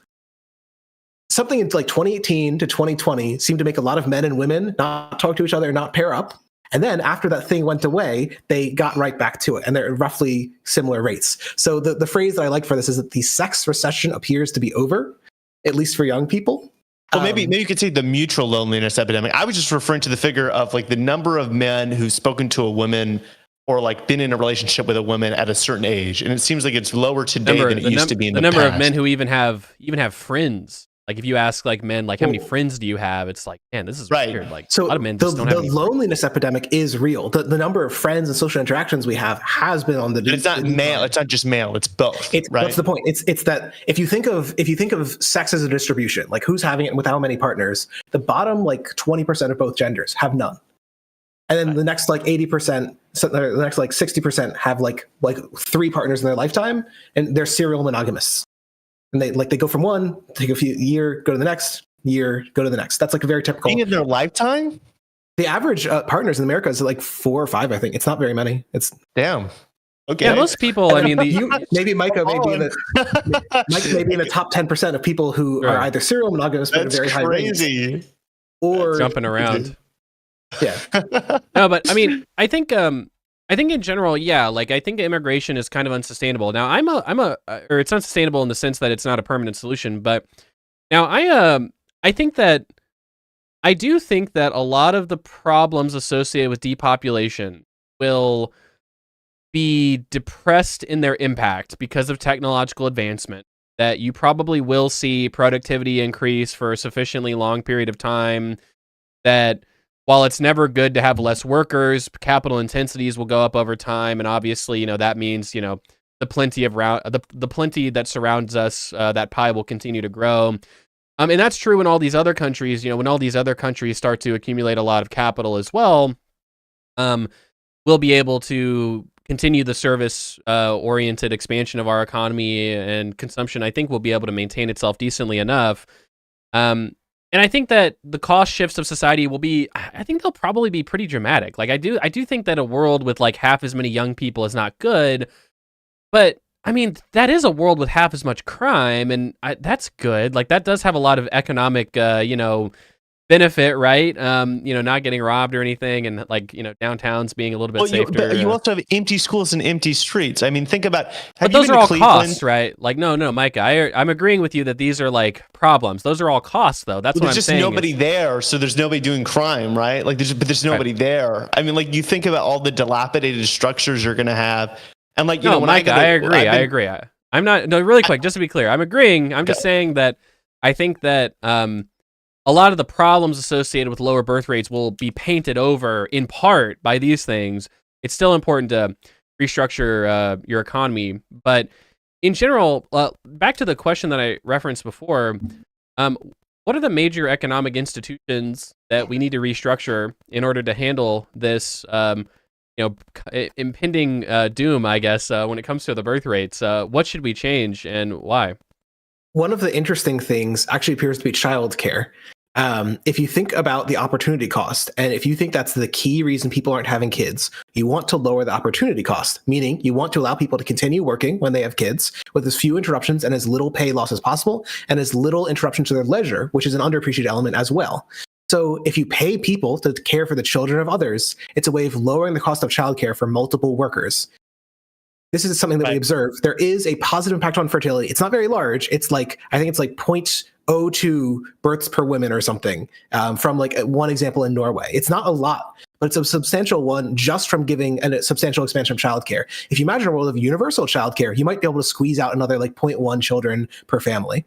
[SPEAKER 2] something in like 2018 to 2020 seemed to make a lot of men and women not talk to each other, not pair up. And then after that thing went away, they got right back to it, and they're roughly similar rates. So the phrase that I like for this is that the sex recession appears to be over, at least for young people.
[SPEAKER 3] Well, maybe you could say the mutual loneliness epidemic. I was just referring to the figure of like the number of men who've spoken to a woman or like been in a relationship with a woman at a certain age, and it seems like it's lower today than it used to be in the
[SPEAKER 1] number
[SPEAKER 3] past.
[SPEAKER 1] of men who even have friends. Like if you ask like men, like how many friends do you have? It's like, man, this is weird. Like
[SPEAKER 2] so
[SPEAKER 1] a lot of men just don't have any
[SPEAKER 2] loneliness epidemic is real. The number of friends and social interactions we have has been on the.
[SPEAKER 3] But it's not male. It's not just male. It's both. Right?
[SPEAKER 2] That's the point. It's that if you think of sex as a distribution, like who's having it with how many partners, the bottom like 20% of both genders have none, and then the next like 80%, the next like 60% have like 3 partners in their lifetime, and they're serial monogamists. And they go from one, take a few year, go to the next year, go to the next. That's like a very typical.
[SPEAKER 3] In their lifetime,
[SPEAKER 2] the average partners in America is like 4 or 5. I think it's not very many. It's
[SPEAKER 3] damn. Okay.
[SPEAKER 1] Yeah, most people. I mean,
[SPEAKER 2] maybe Micah may be in the top 10% of people who are either serial monogamous but at very high rates, or
[SPEAKER 1] jumping around.
[SPEAKER 2] Yeah.
[SPEAKER 1] No, but I mean, I think in general, yeah, like I think immigration is kind of unsustainable. Now, or it's unsustainable in the sense that it's not a permanent solution. But now I think that I do think that a lot of the problems associated with depopulation will be depressed in their impact because of technological advancement. That you probably will see productivity increase for a sufficiently long period of time. That while it's never good to have less workers, capital intensities will go up over time, and obviously, that means the plenty that surrounds us, that pie will continue to grow. And that's true in all these other countries. When all these other countries start to accumulate a lot of capital as well, we'll be able to continue the service-oriented expansion of our economy and consumption. I think will be able to maintain itself decently enough. And I think that the cost shifts of society I think they'll probably be pretty dramatic. Like I do think that a world with like half as many young people is not good, but I mean, that is a world with half as much crime, and that's good. Like that does have a lot of economic, benefit, right? Not getting robbed or anything, and like downtowns being a little bit safer.
[SPEAKER 3] But you also have empty schools and empty streets. I mean, think about.
[SPEAKER 1] But those are all costs, right? Like, no, Micah, I'm agreeing with you that these are like problems. Those are all costs, though. That's what I'm saying.
[SPEAKER 3] There's just nobody there, so there's nobody doing crime, right? Like, there's nobody there. I mean, like you think about all the dilapidated structures you're gonna have, and like
[SPEAKER 1] Micah, I agree. I'm not. No, really quick, just to be clear, I'm agreeing. I'm just saying that I think that a lot of the problems associated with lower birth rates will be painted over in part by these things. It's still important to restructure your economy, but in general, back to the question that I referenced before, what are the major economic institutions that we need to restructure in order to handle this, impending doom, I guess, when it comes to the birth rates? What should we change and why?
[SPEAKER 2] One of the interesting things actually appears to be childcare. If you think about the opportunity cost, and if you think that's the key reason people aren't having kids, you want to lower the opportunity cost, meaning you want to allow people to continue working when they have kids with as few interruptions and as little pay loss as possible, and as little interruption to their leisure, which is an underappreciated element as well. So if you pay people to care for the children of others, it's a way of lowering the cost of childcare for multiple workers. This is something that we observe. There is a positive impact on fertility. It's not very large. It's like, I think it's like 0.02 births per woman or something, from like one example in Norway. It's not a lot, but it's a substantial one just from giving a substantial expansion of childcare. If you imagine a world of universal childcare, you might be able to squeeze out another like 0.1 children per family,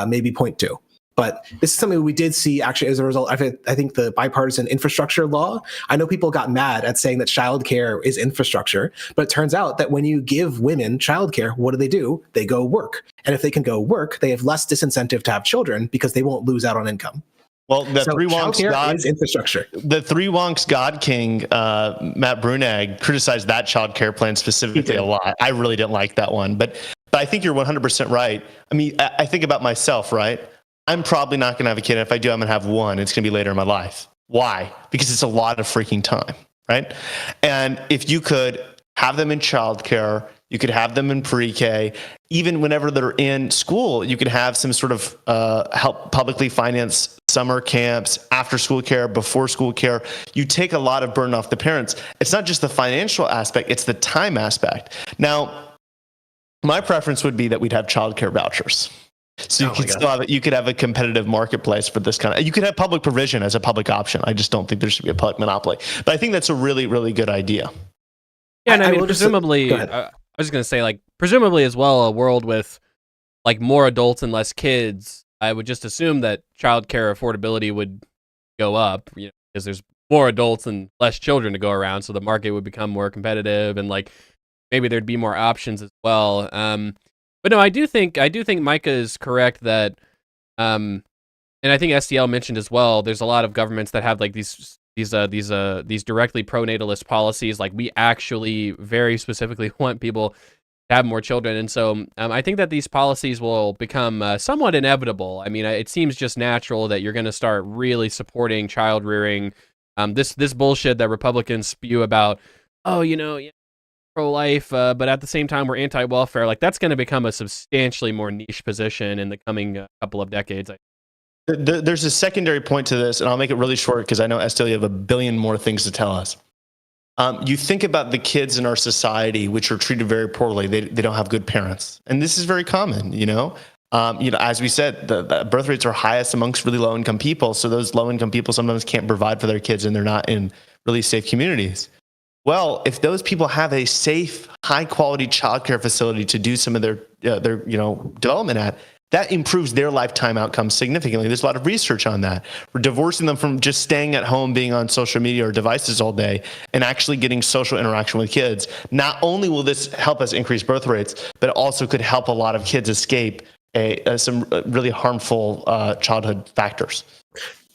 [SPEAKER 2] maybe 0.2. But this is something we did see actually as a result. I think the bipartisan infrastructure law, I know people got mad at saying that childcare is infrastructure, but it turns out that when you give women childcare, what do? They go work. And if they can go work, they have less disincentive to have children because they won't lose out on income.
[SPEAKER 3] Well, the Three Wonks God
[SPEAKER 2] is infrastructure.
[SPEAKER 3] The Three Wonks God King, Matt Brunag, criticized that childcare plan specifically a lot. I really didn't like that one, but I think you're 100% right. I mean, I think about myself, right? I'm probably not going to have a kid. If I do, I'm going to have one. It's going to be later in my life. Why? Because it's a lot of freaking time, right? And if you could have them in childcare, you could have them in pre-K, even whenever they're in school, you could have some sort of help publicly finance summer camps, after school care, before school care. You take a lot of burden off the parents. It's not just the financial aspect, it's the time aspect. Now, my preference would be that we'd have childcare vouchers. So you could still have it. You could have a competitive marketplace for this kind of. You could have public provision as a public option. I just don't think there should be a public monopoly. But I think that's a really, really good idea.
[SPEAKER 1] Yeah, and I mean, presumably, I was going to say, like, presumably as well, a world with like more adults and less kids. I would just assume that childcare affordability would go up, you know, because there's more adults and less children to go around, so the market would become more competitive, and like maybe there'd be more options as well. But no, I do think Micah is correct that, and I think STL mentioned as well. There's a lot of governments that have like these directly pronatalist policies. Like, we actually very specifically want people to have more children, and so I think that these policies will become somewhat inevitable. I mean, it seems just natural that you're going to start really supporting child rearing. This bullshit that Republicans spew about, oh, you know, pro-life, but at the same time we're anti-welfare. Like, that's going to become a substantially more niche position in the coming couple of decades.
[SPEAKER 3] There's a secondary point to this, and I'll make it really short because I know, Estelle, you have a billion more things to tell us. You think about the kids in our society, which are treated very poorly. They don't have good parents. And this is very common, you know? As we said, the birth rates are highest amongst really low-income people. So those low-income people sometimes can't provide for their kids, and they're not in really safe communities. Well, if those people have a safe, high-quality childcare facility to do some of their development at, that improves their lifetime outcomes significantly. There's a lot of research on that. We're divorcing them from just staying at home, being on social media or devices all day, and actually getting social interaction with kids. Not only will this help us increase birth rates, but it also could help a lot of kids escape some really harmful childhood factors.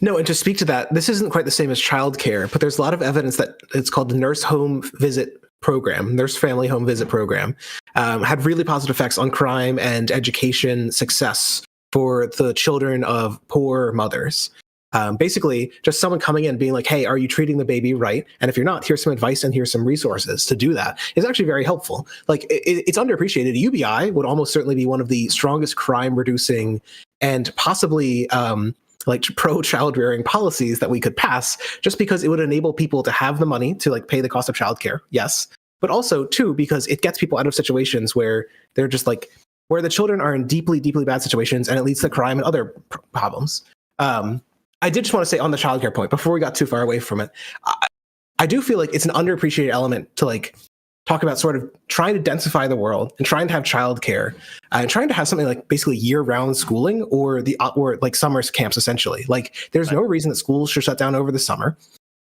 [SPEAKER 2] No, and to speak to that, this isn't quite the same as childcare, but there's a lot of evidence that it's called the nurse family home visit program, had really positive effects on crime and education success for the children of poor mothers. Basically, just someone coming in being like, hey, are you treating the baby right? And if you're not, here's some advice and here's some resources to do that is actually very helpful. Like, it's underappreciated. UBI would almost certainly be one of the strongest crime reducing and possibly like pro-child rearing policies that we could pass, just because it would enable people to have the money to like pay the cost of childcare. Yes. But also too, because it gets people out of situations where they're just like, where the children are in deeply, deeply bad situations, and it leads to crime and other problems. I did just want to say on the childcare point, before we got too far away from it, I do feel like it's an underappreciated element to like talk about sort of trying to densify the world and trying to have childcare and trying to have something like basically year-round schooling or like summer camps, essentially. Like, there's no reason that schools should shut down over the summer.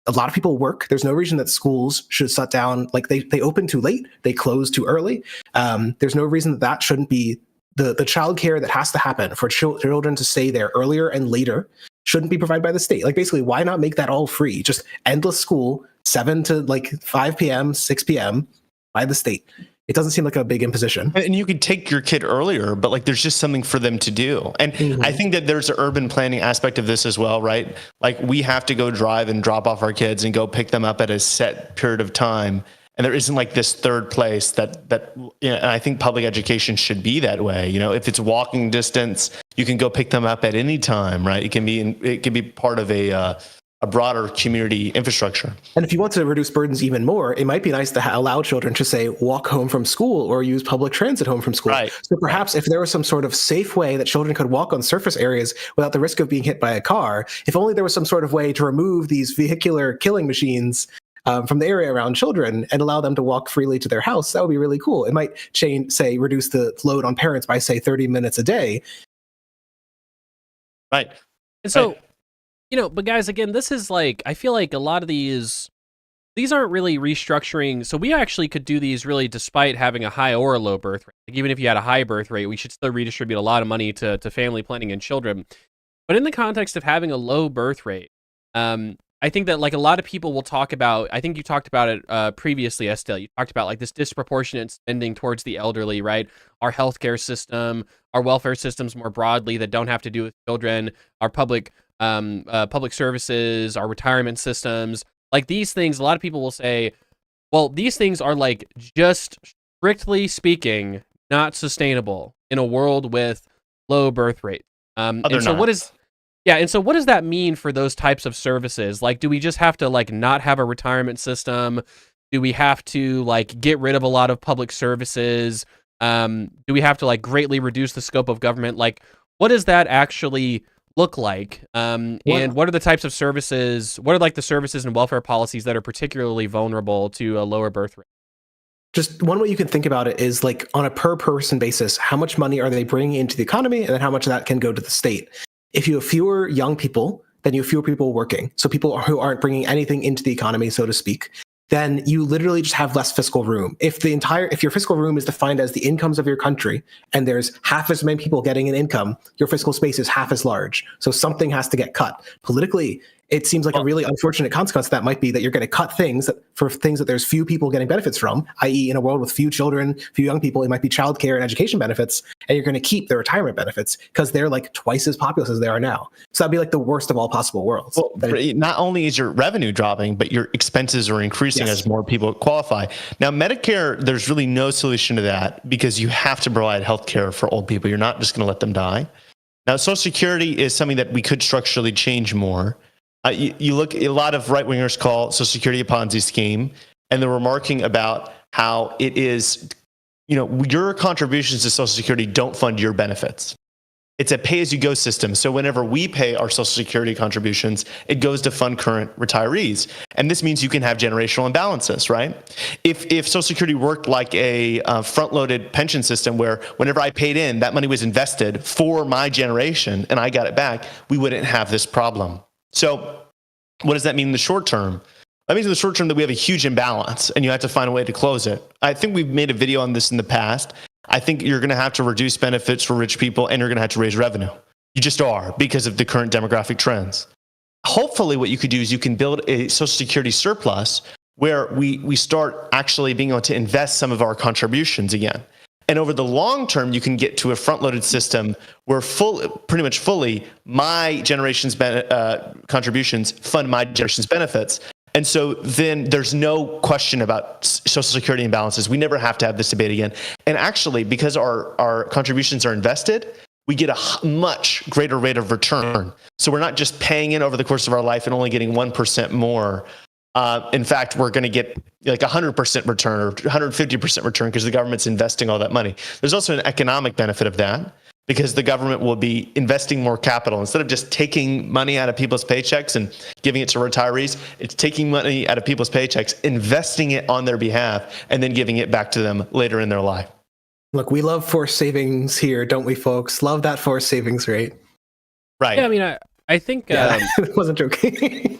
[SPEAKER 2] A lot of people work. There's no reason that schools should shut down. Like, they open too late, they close too early. There's no reason that shouldn't be the childcare that has to happen for children to stay there earlier and later shouldn't be provided by the state. Like, basically, why not make that all free? Just endless school, 7 to like 5 p.m., 6 p.m. by the state. It doesn't seem like a big imposition.
[SPEAKER 3] And you could take your kid earlier, but like, there's just something for them to do. And I think that there's an urban planning aspect of this as well, right? Like, we have to go drive and drop off our kids and go pick them up at a set period of time. And there isn't like this third place that and I think public education should be that way. You know, if it's walking distance, you can go pick them up at any time, right? It can be part of a broader community infrastructure.
[SPEAKER 2] And if you want to reduce burdens even more, it might be nice to allow children to, say, walk home from school or use public transit home from school.
[SPEAKER 3] Right.
[SPEAKER 2] So perhaps if there was some sort of safe way that children could walk on surface areas without the risk of being hit by a car, if only there was some sort of way to remove these vehicular killing machines from the area around children and allow them to walk freely to their house, that would be really cool. It might reduce the load on parents by, say, 30 minutes a day.
[SPEAKER 3] Right.
[SPEAKER 1] And so, but guys, again, this is like, I feel like a lot of these aren't really restructuring. So we actually could do these really despite having a high or a low birth rate. Like, even if you had a high birth rate, we should still redistribute a lot of money to family planning and children. But in the context of having a low birth rate, I I think that like a lot of people will talk about, I think you talked about it previously, Estelle. You talked about like this disproportionate spending towards the elderly, right? Our healthcare system, our welfare systems more broadly that don't have to do with children, our public services, our retirement systems, like these things. A lot of people will say, well, these things are like just strictly speaking not sustainable in a world with low birth rates. And so what is Yeah, and so what does that mean for those types of services? Like, do we just have to like not have a retirement system? Do we have to like get rid of a lot of public services? Do we have to like greatly reduce the scope of government? Like, what does that actually look like? And what are the types of services? What are like the services and welfare policies that are particularly vulnerable to a lower birth rate?
[SPEAKER 2] Just one way you can think about it is like on a per person basis, how much money are they bringing into the economy, and then how much of that can go to the state. If you have fewer young people, then you have fewer people working. So people who aren't bringing anything into the economy, so to speak, then you literally just have less fiscal room. If your fiscal room is defined as the incomes of your country, and there's half as many people getting an income, your fiscal space is half as large. So something has to get cut. Politically, it seems like a really unfortunate consequence of that might be that you're going to cut things that there's few people getting benefits from, i.e. in a world with few children, few young people, it might be childcare and education benefits, and you're going to keep the retirement benefits because they're like twice as populous as they are now. So that'd be like the worst of all possible worlds.
[SPEAKER 3] Well, not only is your revenue dropping, but your expenses are increasing as more people qualify. Now, Medicare, there's really no solution to that because you have to provide health care for old people. You're not just going to let them die. Now, Social Security is something that we could structurally change more. You look, a lot of right wingers call Social Security a Ponzi scheme, and they're remarking about how it is, your contributions to Social Security don't fund your benefits. It's a pay-as-you-go system. So whenever we pay our Social Security contributions, it goes to fund current retirees. And this means you can have generational imbalances, right? If Social Security worked like a front-loaded pension system where whenever I paid in, that money was invested for my generation and I got it back, we wouldn't have this problem. So what does that mean in the short term? That means in the short term that we have a huge imbalance and you have to find a way to close it. I think we've made a video on this in the past. I think you're going to have to reduce benefits for rich people and you're going to have to raise revenue. You just are because of the current demographic trends. Hopefully what you could do is you can build a Social Security surplus where we start actually being able to invest some of our contributions again. And over the long term, you can get to a front-loaded system where pretty much fully my generation's contributions fund my generation's benefits. And so then there's no question about Social Security imbalances. We never have to have this debate again. And actually, because our contributions are invested, we get a much greater rate of return. So we're not just paying in over the course of our life and only getting 1% more. In fact, we're going to get like 100% return or 150% return because the government's investing all that money. There's also an economic benefit of that because the government will be investing more capital. Instead of just taking money out of people's paychecks and giving it to retirees, it's taking money out of people's paychecks, investing it on their behalf, and then giving it back to them later in their life.
[SPEAKER 2] Look, we love forced savings here, don't we, folks? Love that forced savings rate.
[SPEAKER 3] Right.
[SPEAKER 1] Yeah, I mean, I think...
[SPEAKER 2] I wasn't joking.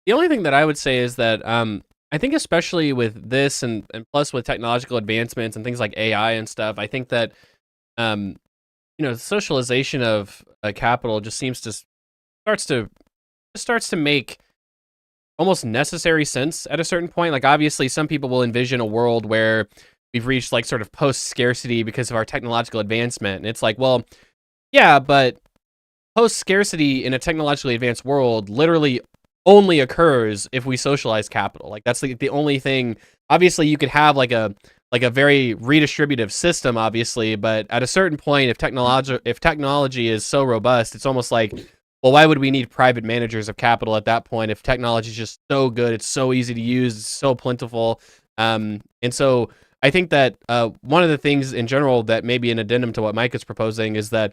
[SPEAKER 1] The only thing that I would say is that I think especially with this and plus with technological advancements and things like AI and stuff, I think that the socialization of capital just seems to starts to make almost necessary sense at a certain point. Like obviously some people will envision a world where we've reached like sort of post-scarcity because of our technological advancement. And it's like, well, yeah, but post-scarcity in a technologically advanced world literally only occurs if we socialize capital. Like that's the only thing. Obviously you could have like a very redistributive system, obviously, but at a certain point, if technology is so robust, it's almost like, well, why would we need private managers of capital at that point if technology is just so good, it's so easy to use, it's so plentiful. And so I think that one of the things in general that may be an addendum to what Mike is proposing is that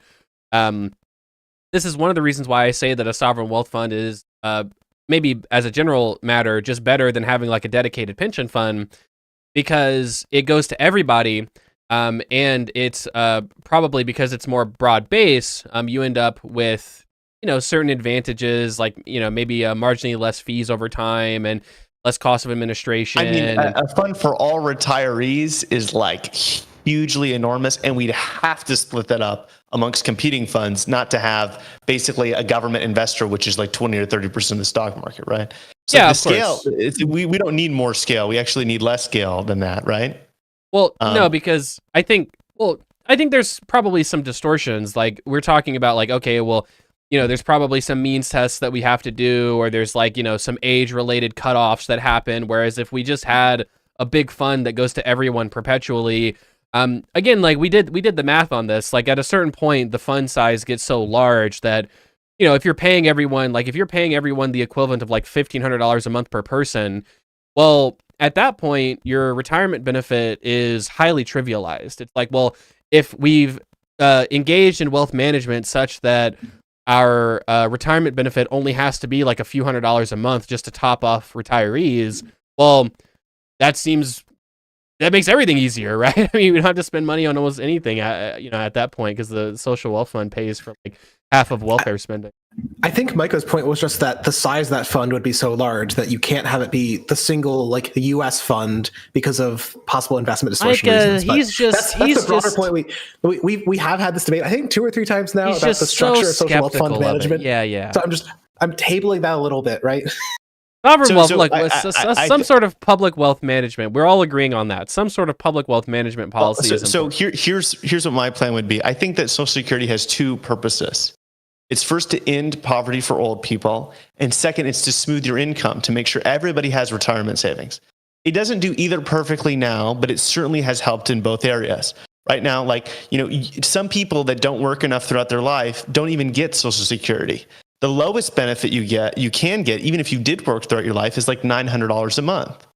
[SPEAKER 1] this is one of the reasons why I say that a sovereign wealth fund is maybe as a general matter, just better than having like a dedicated pension fund because it goes to everybody. And it's probably because it's more broad base, you end up with, certain advantages like, maybe marginally less fees over time and less cost of administration.
[SPEAKER 3] I mean, a fund for all retirees is like hugely enormous, and we'd have to split that up amongst competing funds, not to have basically a government investor, which is like 20 or 30% of the stock market, right? So
[SPEAKER 1] Yeah,
[SPEAKER 3] the
[SPEAKER 1] of
[SPEAKER 3] scale,
[SPEAKER 1] course.
[SPEAKER 3] we don't need more scale. We actually need less scale than that, right?
[SPEAKER 1] Well, no, because I think there's probably some distortions. Like we're talking about like, okay, well, there's probably some means tests that we have to do, or there's like, some age-related cutoffs that happen. Whereas if we just had a big fund that goes to everyone perpetually, again, like we did the math on this. Like at a certain point, the fund size gets so large that, if you're paying everyone the equivalent of like $1,500 a month per person, well, at that point, your retirement benefit is highly trivialized. It's like, well, if we've engaged in wealth management such that our retirement benefit only has to be like a few $100s a month just to top off retirees, well, that makes everything easier, right? I mean, we don't have to spend money on almost anything, at that point, because the social wealth fund pays for like half of welfare spending.
[SPEAKER 2] I think Micah's point was just that the size of that fund would be so large that you can't have it be the single, like the U.S. fund because of possible investment distortion reasons. But that's the broader point. We have had this debate, I think 2 or 3 times now, about the structure of social wealth fund management.
[SPEAKER 1] Yeah.
[SPEAKER 2] So I'm tabling that a little bit, right?
[SPEAKER 1] Sovereign wealth, look, some sort of public wealth management. We're all agreeing on that. Some sort of public wealth management policy.
[SPEAKER 3] Here's what my plan would be. I think that Social Security has 2 purposes. It's first to end poverty for old people, and second, it's to smooth your income to make sure everybody has retirement savings. It doesn't do either perfectly now, but it certainly has helped in both areas. Right now, like, some people that don't work enough throughout their life don't even get Social Security. The lowest benefit you can get, even if you did work throughout your life, is like $900 a month.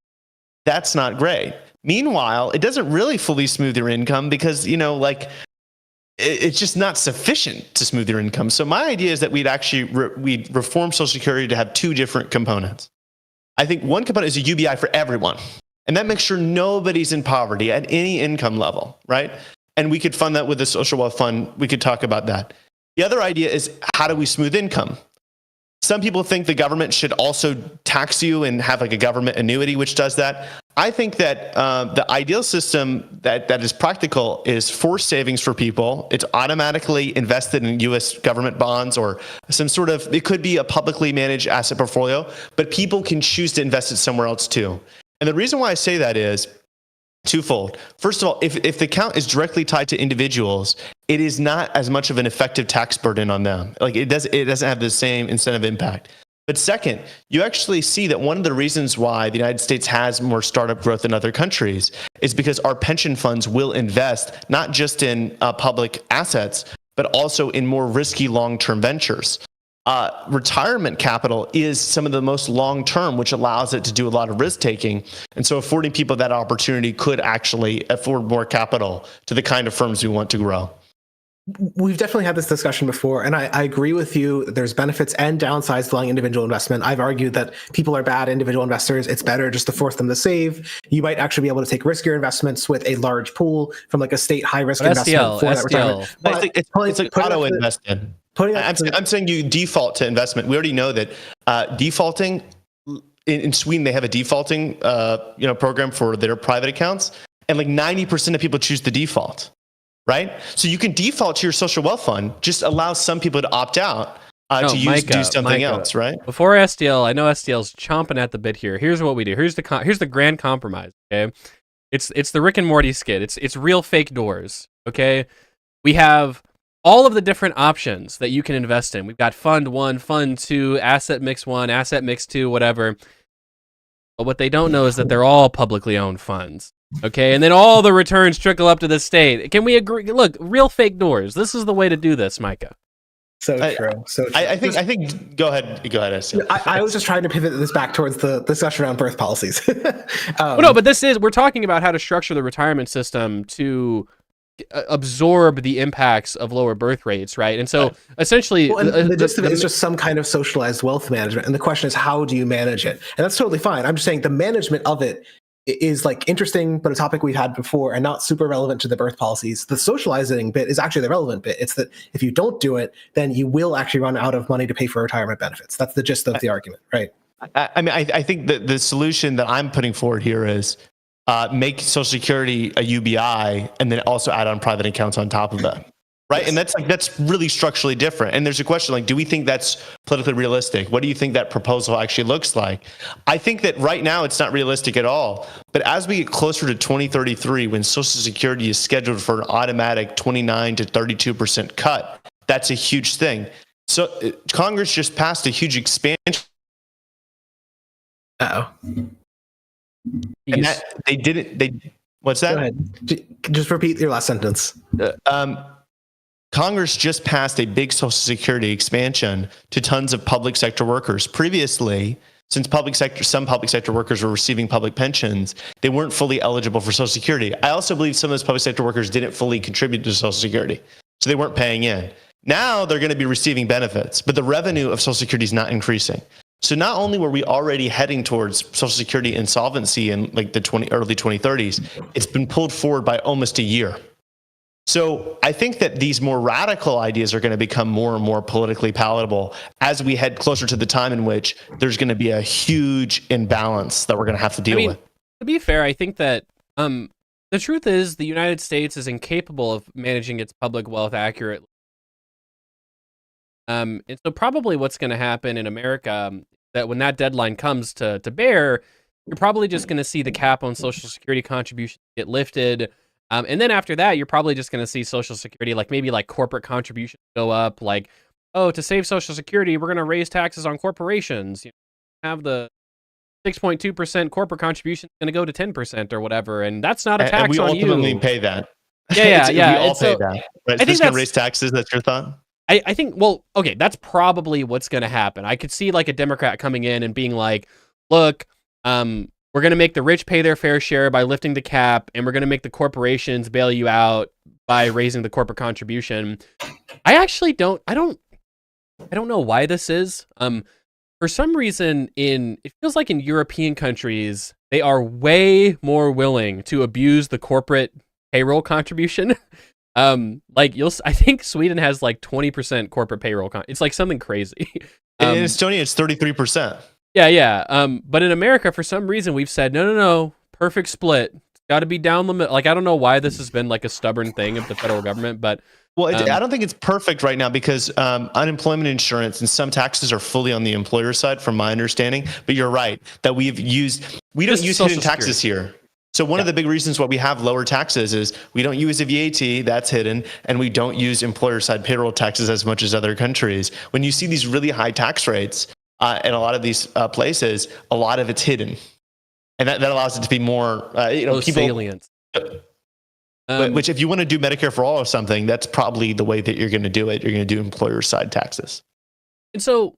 [SPEAKER 3] That's not great. Meanwhile, it doesn't really fully smooth your income because, it's just not sufficient to smooth your income. So my idea is that we'd reform Social Security to have 2 different components. I think one component is a UBI for everyone, and that makes sure nobody's in poverty at any income level, right? And we could fund that with the social wealth fund. We could talk about that. The other idea is, how do we smooth income? Some people think the government should also tax you and have like a government annuity, which does that. I think that the ideal system that is practical is forced savings for people. It's automatically invested in U.S. government bonds or some sort of, it could be a publicly managed asset portfolio, but people can choose to invest it somewhere else too. And the reason why I say that is twofold. First of all, if the account is directly tied to individuals, it is not as much of an effective tax burden on them. Like it doesn't have the same incentive impact. But second, you actually see that one of the reasons why the United States has more startup growth than other countries is because our pension funds will invest not just in public assets, but also in more risky long-term ventures. Retirement capital is some of the most long-term, which allows it to do a lot of risk-taking. And so affording people that opportunity could actually afford more capital to the kind of firms we want to grow.
[SPEAKER 2] We've definitely had this discussion before, and I agree with you. There's benefits and downsides to allowing individual investment. I've argued that people are bad individual investors. It's better just to force them to save. You might actually be able to take riskier investments with a large pool from like a state high-risk investment for that retirement.
[SPEAKER 3] But it's like auto-invested. I'm saying you default to investment. We already know that defaulting, in Sweden, they have a defaulting program for their private accounts, and like 90% of people choose the default. Right? So you can default to your social wealth fund, just allow some people to opt out do something else, right?
[SPEAKER 1] Before SDL, I know SDL's chomping at the bit here. Here's what we do. Here's the grand compromise, okay? It's the Rick and Morty skit. It's real fake doors, okay? We have all of the different options that you can invest in. We've got Fund 1, Fund 2, Asset Mix 1, Asset Mix 2, whatever. But what they don't know is that they're all publicly owned funds. Okay, and then all the returns trickle up to the state. Can we agree? Look, real fake doors. This is the way to do this, Micah.
[SPEAKER 2] So true.
[SPEAKER 3] I think. Go ahead.
[SPEAKER 2] I was just trying to pivot this back towards the discussion around birth policies.
[SPEAKER 1] No, but we're talking about how to structure the retirement system to absorb the impacts of lower birth rates, right? And so essentially,
[SPEAKER 2] the gist of it is just some kind of socialized wealth management. And the question is, how do you manage it? And that's totally fine. I'm just saying the management of it is like interesting, but a topic we've had before and not super relevant to the birth policies. The socializing bit is actually the relevant bit. It's that if you don't do it, then you will actually run out of money to pay for retirement benefits. That's the gist of the argument, right?
[SPEAKER 3] I mean, I think that the solution that I'm putting forward here is make Social Security a UBI, and then also add on private accounts on top of that. Right. Yes. And that's really structurally different. And there's a question like, do we think that's politically realistic? What do you think that proposal actually looks like? I think that right now it's not realistic at all. But as we get closer to 2033, when Social Security is scheduled for an automatic 29 to 32% cut, that's a huge thing. So Congress just passed a huge expansion.
[SPEAKER 2] Uh-oh.
[SPEAKER 3] And that what's that?
[SPEAKER 2] Go ahead. Just repeat your last sentence.
[SPEAKER 3] Congress just passed a big Social Security expansion to tons of public sector workers. Previously, since some public sector workers were receiving public pensions, they weren't fully eligible for Social Security. I also believe some of those public sector workers didn't fully contribute to Social Security, so they weren't paying in. Now they're going to be receiving benefits, but the revenue of Social Security is not increasing. So not only were we already heading towards Social Security insolvency in like the early 2030s, it's been pulled forward by almost a year. So I think that these more radical ideas are going to become more and more politically palatable as we head closer to the time in which there's going to be a huge imbalance that we're going to have to deal with.
[SPEAKER 1] To be fair, I think that the truth is the United States is incapable of managing its public wealth accurately. And so probably what's going to happen in America, that when that deadline comes to bear, you're probably just going to see the cap on Social Security contributions get lifted. And then after that, you're probably just going to see Social Security, like maybe like corporate contributions go up. Like, oh, to save Social Security, we're going to raise taxes on corporations. You know, have the 6.2% corporate contribution going to go to 10% or whatever. And that's not a tax
[SPEAKER 3] and we
[SPEAKER 1] on
[SPEAKER 3] ultimately
[SPEAKER 1] you.
[SPEAKER 3] pay that.
[SPEAKER 1] Yeah.
[SPEAKER 3] We all pay that. Right?
[SPEAKER 1] I think
[SPEAKER 3] it's going to raise taxes. That's your thought?
[SPEAKER 1] I think, well, okay, that's probably what's going to happen. I could see like a Democrat coming in and being like, look, we're going to make the rich pay their fair share by lifting the cap, and we're going to make the corporations bail you out by raising the corporate contribution. I actually don't know why this is. For some reason it feels like in European countries, they are way more willing to abuse the corporate payroll contribution. I think Sweden has like 20% corporate payroll. It's like something crazy.
[SPEAKER 3] In Estonia, it's 33%.
[SPEAKER 1] Yeah. But in America, for some reason, we've said, no, perfect split. It's got to be down the middle. Like, I don't know why this has been like a stubborn thing of the federal government, but.
[SPEAKER 3] Well, I don't think it's perfect right now because unemployment insurance and some taxes are fully on the employer side, from my understanding. But you're right that we don't use hidden taxes here. So one of the big reasons why we have lower taxes is we don't use a VAT, that's hidden, and we don't use employer side payroll taxes as much as other countries. When you see these really high tax rates in a lot of these places, a lot of it's hidden. And that allows it to be more,
[SPEAKER 1] salient.
[SPEAKER 3] Which if you want to do Medicare for all or something, that's probably the way that you're going to do it. You're going to do employer side taxes.
[SPEAKER 1] And so,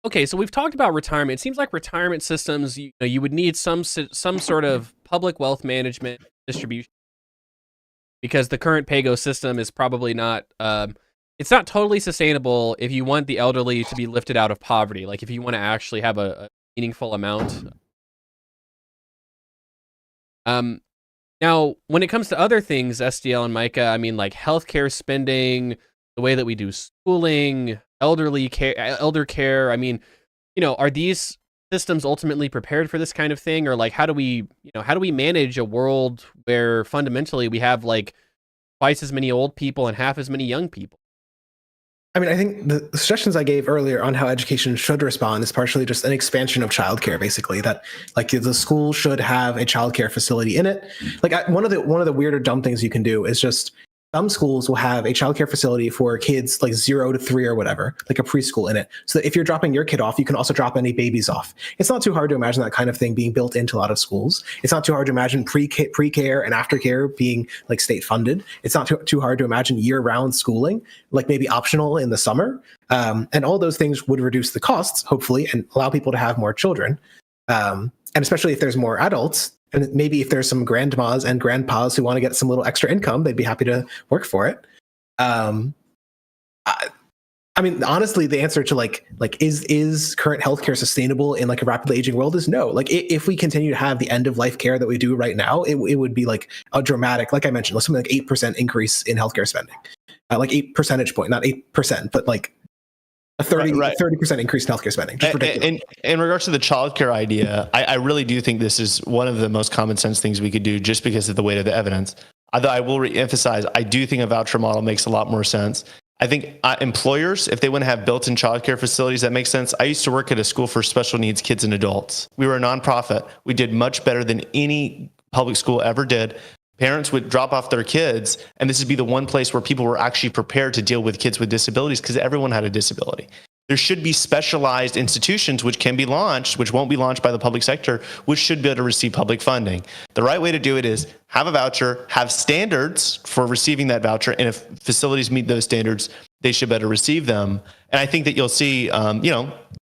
[SPEAKER 1] okay, so we've talked about retirement. It seems like retirement systems, you would need some sort of public wealth management distribution, because the current PAYGO system is probably not, it's not totally sustainable if you want the elderly to be lifted out of poverty. Like if you want to actually have a meaningful amount. Now, when it comes to other things, SDL and Micah, I mean, like healthcare spending, the way that we do schooling, elder care. I mean, are these systems ultimately prepared for this kind of thing? Or like, how do we manage a world where fundamentally we have like twice as many old people and half as many young people?
[SPEAKER 2] I mean, I think the suggestions I gave earlier on how education should respond is partially just an expansion of childcare, basically, that like the school should have a childcare facility in it. Like one of the weird or dumb things you can do is just some schools will have a childcare facility for kids like 0 to 3 or whatever, like a preschool in it. So that if you're dropping your kid off, you can also drop any babies off. It's not too hard to imagine that kind of thing being built into a lot of schools. It's not too hard to imagine pre-care and aftercare being like state funded. It's not too hard to imagine year-round schooling, like maybe optional in the summer. And all those things would reduce the costs, hopefully, and allow people to have more children. And especially if there's more adults, and maybe if there's some grandmas and grandpas who want to get some little extra income, they'd be happy to work for it. I mean, honestly, the answer to like is current healthcare sustainable in like a rapidly aging world is no. Like if we continue to have the end of life care that we do right now, it would be like a dramatic, like I mentioned, something like 8% increase in healthcare spending, like 8 percentage point, not 8%, but like A 30,
[SPEAKER 3] Right.
[SPEAKER 2] 30% increase in healthcare spending. Just ridiculous.
[SPEAKER 3] And in regards to the childcare idea, I really do think this is one of the most common sense things we could do just because of the weight of the evidence. Although I will re-emphasize, I do think a voucher model makes a lot more sense. I think employers, if they want to have built-in childcare facilities, that makes sense. I used to work at a school for special needs kids and adults. We were a nonprofit. We did much better than any public school ever did. Parents would drop off their kids, and this would be the one place where people were actually prepared to deal with kids with disabilities because everyone had a disability. There should be specialized institutions which can be launched, which won't be launched by the public sector, which should be able to receive public funding. The right way to do it is have a voucher, have standards for receiving that voucher, and if facilities meet those standards, they should better receive them. And I think that you'll see,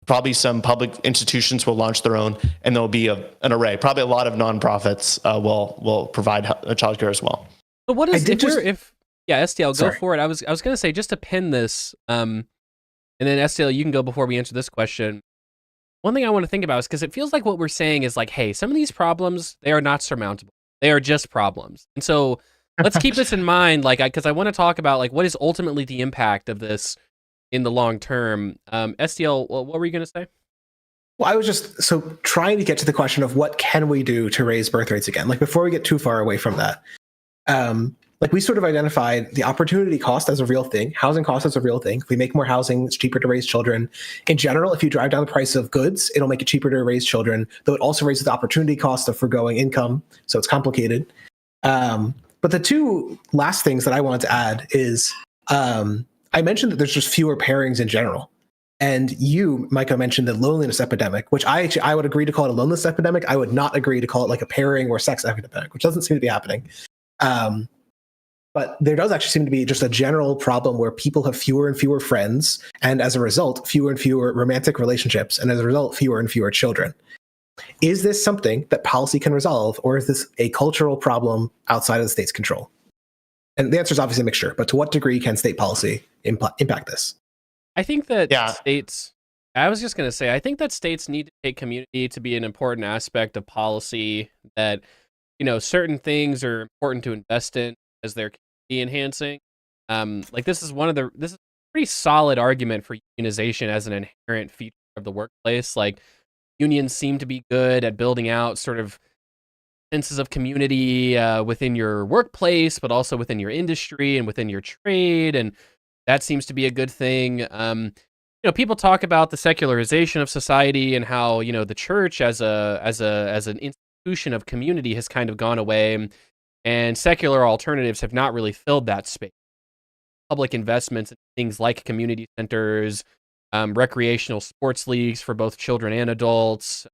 [SPEAKER 3] probably some public institutions will launch their own, and there'll be an array. Probably a lot of nonprofits will provide childcare as well.
[SPEAKER 1] But what is STL,
[SPEAKER 2] Sorry.
[SPEAKER 1] go for it. I was going to say, just to pin this, and then STL, you can go before we answer this question. One thing I want to think about is because it feels like what we're saying is like, hey, some of these problems, they are not surmountable. They are just problems. And so let's keep this in mind, like, because I want to talk about like what is ultimately the impact of this in the long term. STL, what were you going to say?
[SPEAKER 2] Well, I was just trying to get to the question of what can we do to raise birth rates again? Like before we get too far away from that, like we sort of identified the opportunity cost as a real thing, housing cost as a real thing. If we make more housing, it's cheaper to raise children. In general, if you drive down the price of goods, it'll make it cheaper to raise children, though it also raises the opportunity cost of foregoing income. So it's complicated. But the two last things that I wanted to add is I mentioned that there's just fewer pairings in general. And you, Micah, mentioned the loneliness epidemic, which I would agree to call it a loneliness epidemic. I would not agree to call it like a pairing or sex epidemic, which doesn't seem to be happening. But there does actually seem to be just a general problem where people have fewer and fewer friends, and as a result, fewer and fewer romantic relationships, and as a result, fewer and fewer children. Is this something that policy can resolve, or is this a cultural problem outside of the state's control? And the answer is obviously a mixture, but to what degree can state policy impact this?
[SPEAKER 1] I think that states, I was just going to say, I think that states need to take community to be an important aspect of policy, that, certain things are important to invest in as they're community enhancing. Like this is a pretty solid argument for unionization as an inherent feature of the workplace. Like unions seem to be good at building out sort of senses of community within your workplace, but also within your industry and within your trade. And that seems to be a good thing. People talk about the secularization of society and how, the church as an institution of community has kind of gone away, and secular alternatives have not really filled that space. Public investments in things like community centers, recreational sports leagues for both children and adults,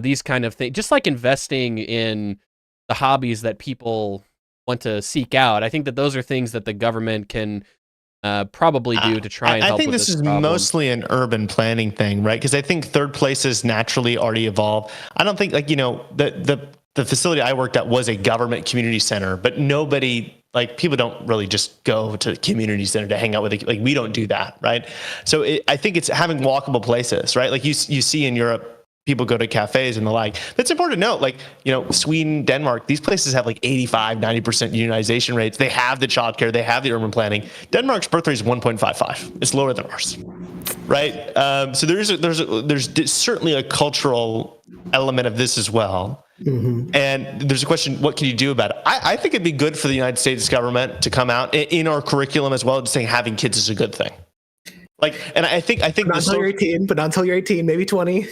[SPEAKER 1] these kind of things, just like investing in the hobbies that people want to seek out. I think that those are things that the government can probably do to try and help with this problem. I think this is
[SPEAKER 3] mostly an urban planning thing, right? Because I think third places naturally already evolve. I don't think the facility I worked at was a government community center, but nobody, people don't really just go to the community center to hang out with we don't do that, right? So I think it's having walkable places, right? Like you see in Europe, people go to cafes and the like. That's important to note. Sweden, Denmark, these places have 85, 90% unionization rates. They have the childcare, they have the urban planning. Denmark's birth rate is 1.55. It's lower than ours, right? So there's certainly a cultural element of this as well. Mm-hmm. And there's a question, what can you do about it? I think it'd be good for the United States government to come out in our curriculum as well, just saying having kids is a good thing. And I think
[SPEAKER 2] not until you're 18, but not until you're 18, maybe 20.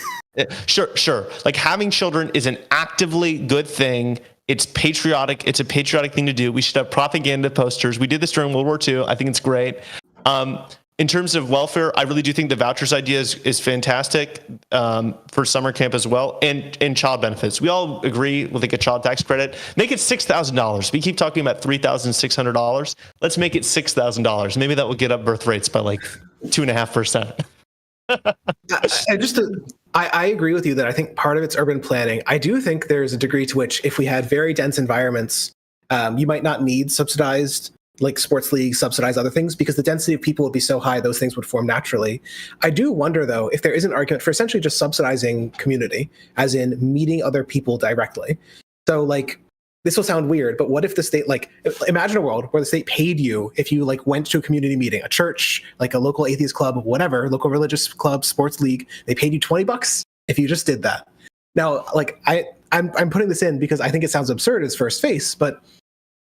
[SPEAKER 3] Sure. Having children is an actively good thing. It's patriotic. It's a patriotic thing to do. We should have propaganda posters. We did this during World War II. I think it's great. In terms of welfare, I really do think the vouchers idea is fantastic for summer camp as well, and child benefits. We all agree with a child tax credit. Make it $6,000. We keep talking about $3,600. Let's make it $6,000. Maybe that will get up birth rates by 2.5%.
[SPEAKER 2] I agree with you that I think part of it's urban planning. I do think there's a degree to which if we had very dense environments, you might not need subsidized sports leagues, subsidize other things, because the density of people would be so high, those things would form naturally. I do wonder, though, if there is an argument for essentially just subsidizing community, as in meeting other people directly. So this will sound weird, but what if the state, like, imagine a world where the state paid you if you like went to a community meeting, a church, like a local atheist club, whatever, local religious club, sports league, they paid you $20 if you just did that. Now, like, I'm putting this in because I think it sounds absurd as first face, but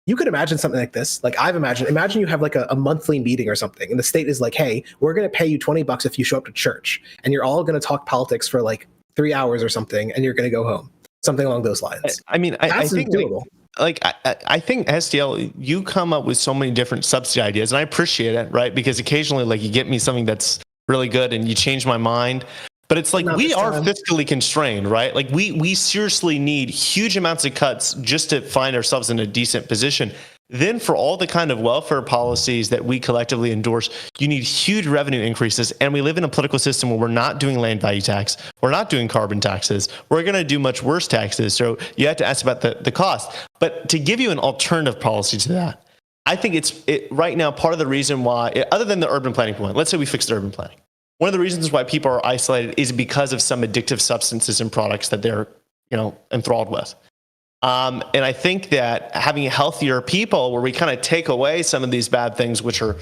[SPEAKER 2] you could imagine something like this. Like I've imagined, imagine you have like a monthly meeting or something, and the state is like, hey, we're going to pay you $20 if you show up to church, and you're all going to talk politics for like 3 hours or something, and you're going to go home. Something along those lines.
[SPEAKER 3] I mean, I think
[SPEAKER 2] doable.
[SPEAKER 3] I think STL, you come up with so many different subsidy ideas, and I appreciate it, right? Because occasionally, like, you get me something that's really good, and you change my mind. But it's like we are fiscally constrained, right? Like we seriously need huge amounts of cuts just to find ourselves in a decent position. Then for all the kind of welfare policies that we collectively endorse, you need huge revenue increases. And we live in a political system where we're not doing land value tax. We're not doing carbon taxes. We're going to do much worse taxes. So you have to ask about the cost. But to give you an alternative policy to that, I think it's right now part of the reason why, other than the urban planning point, let's say we fixed urban planning. One of the reasons why people are isolated is because of some addictive substances and products that they're, enthralled with. And I think that having healthier people where we kind of take away some of these bad things, which are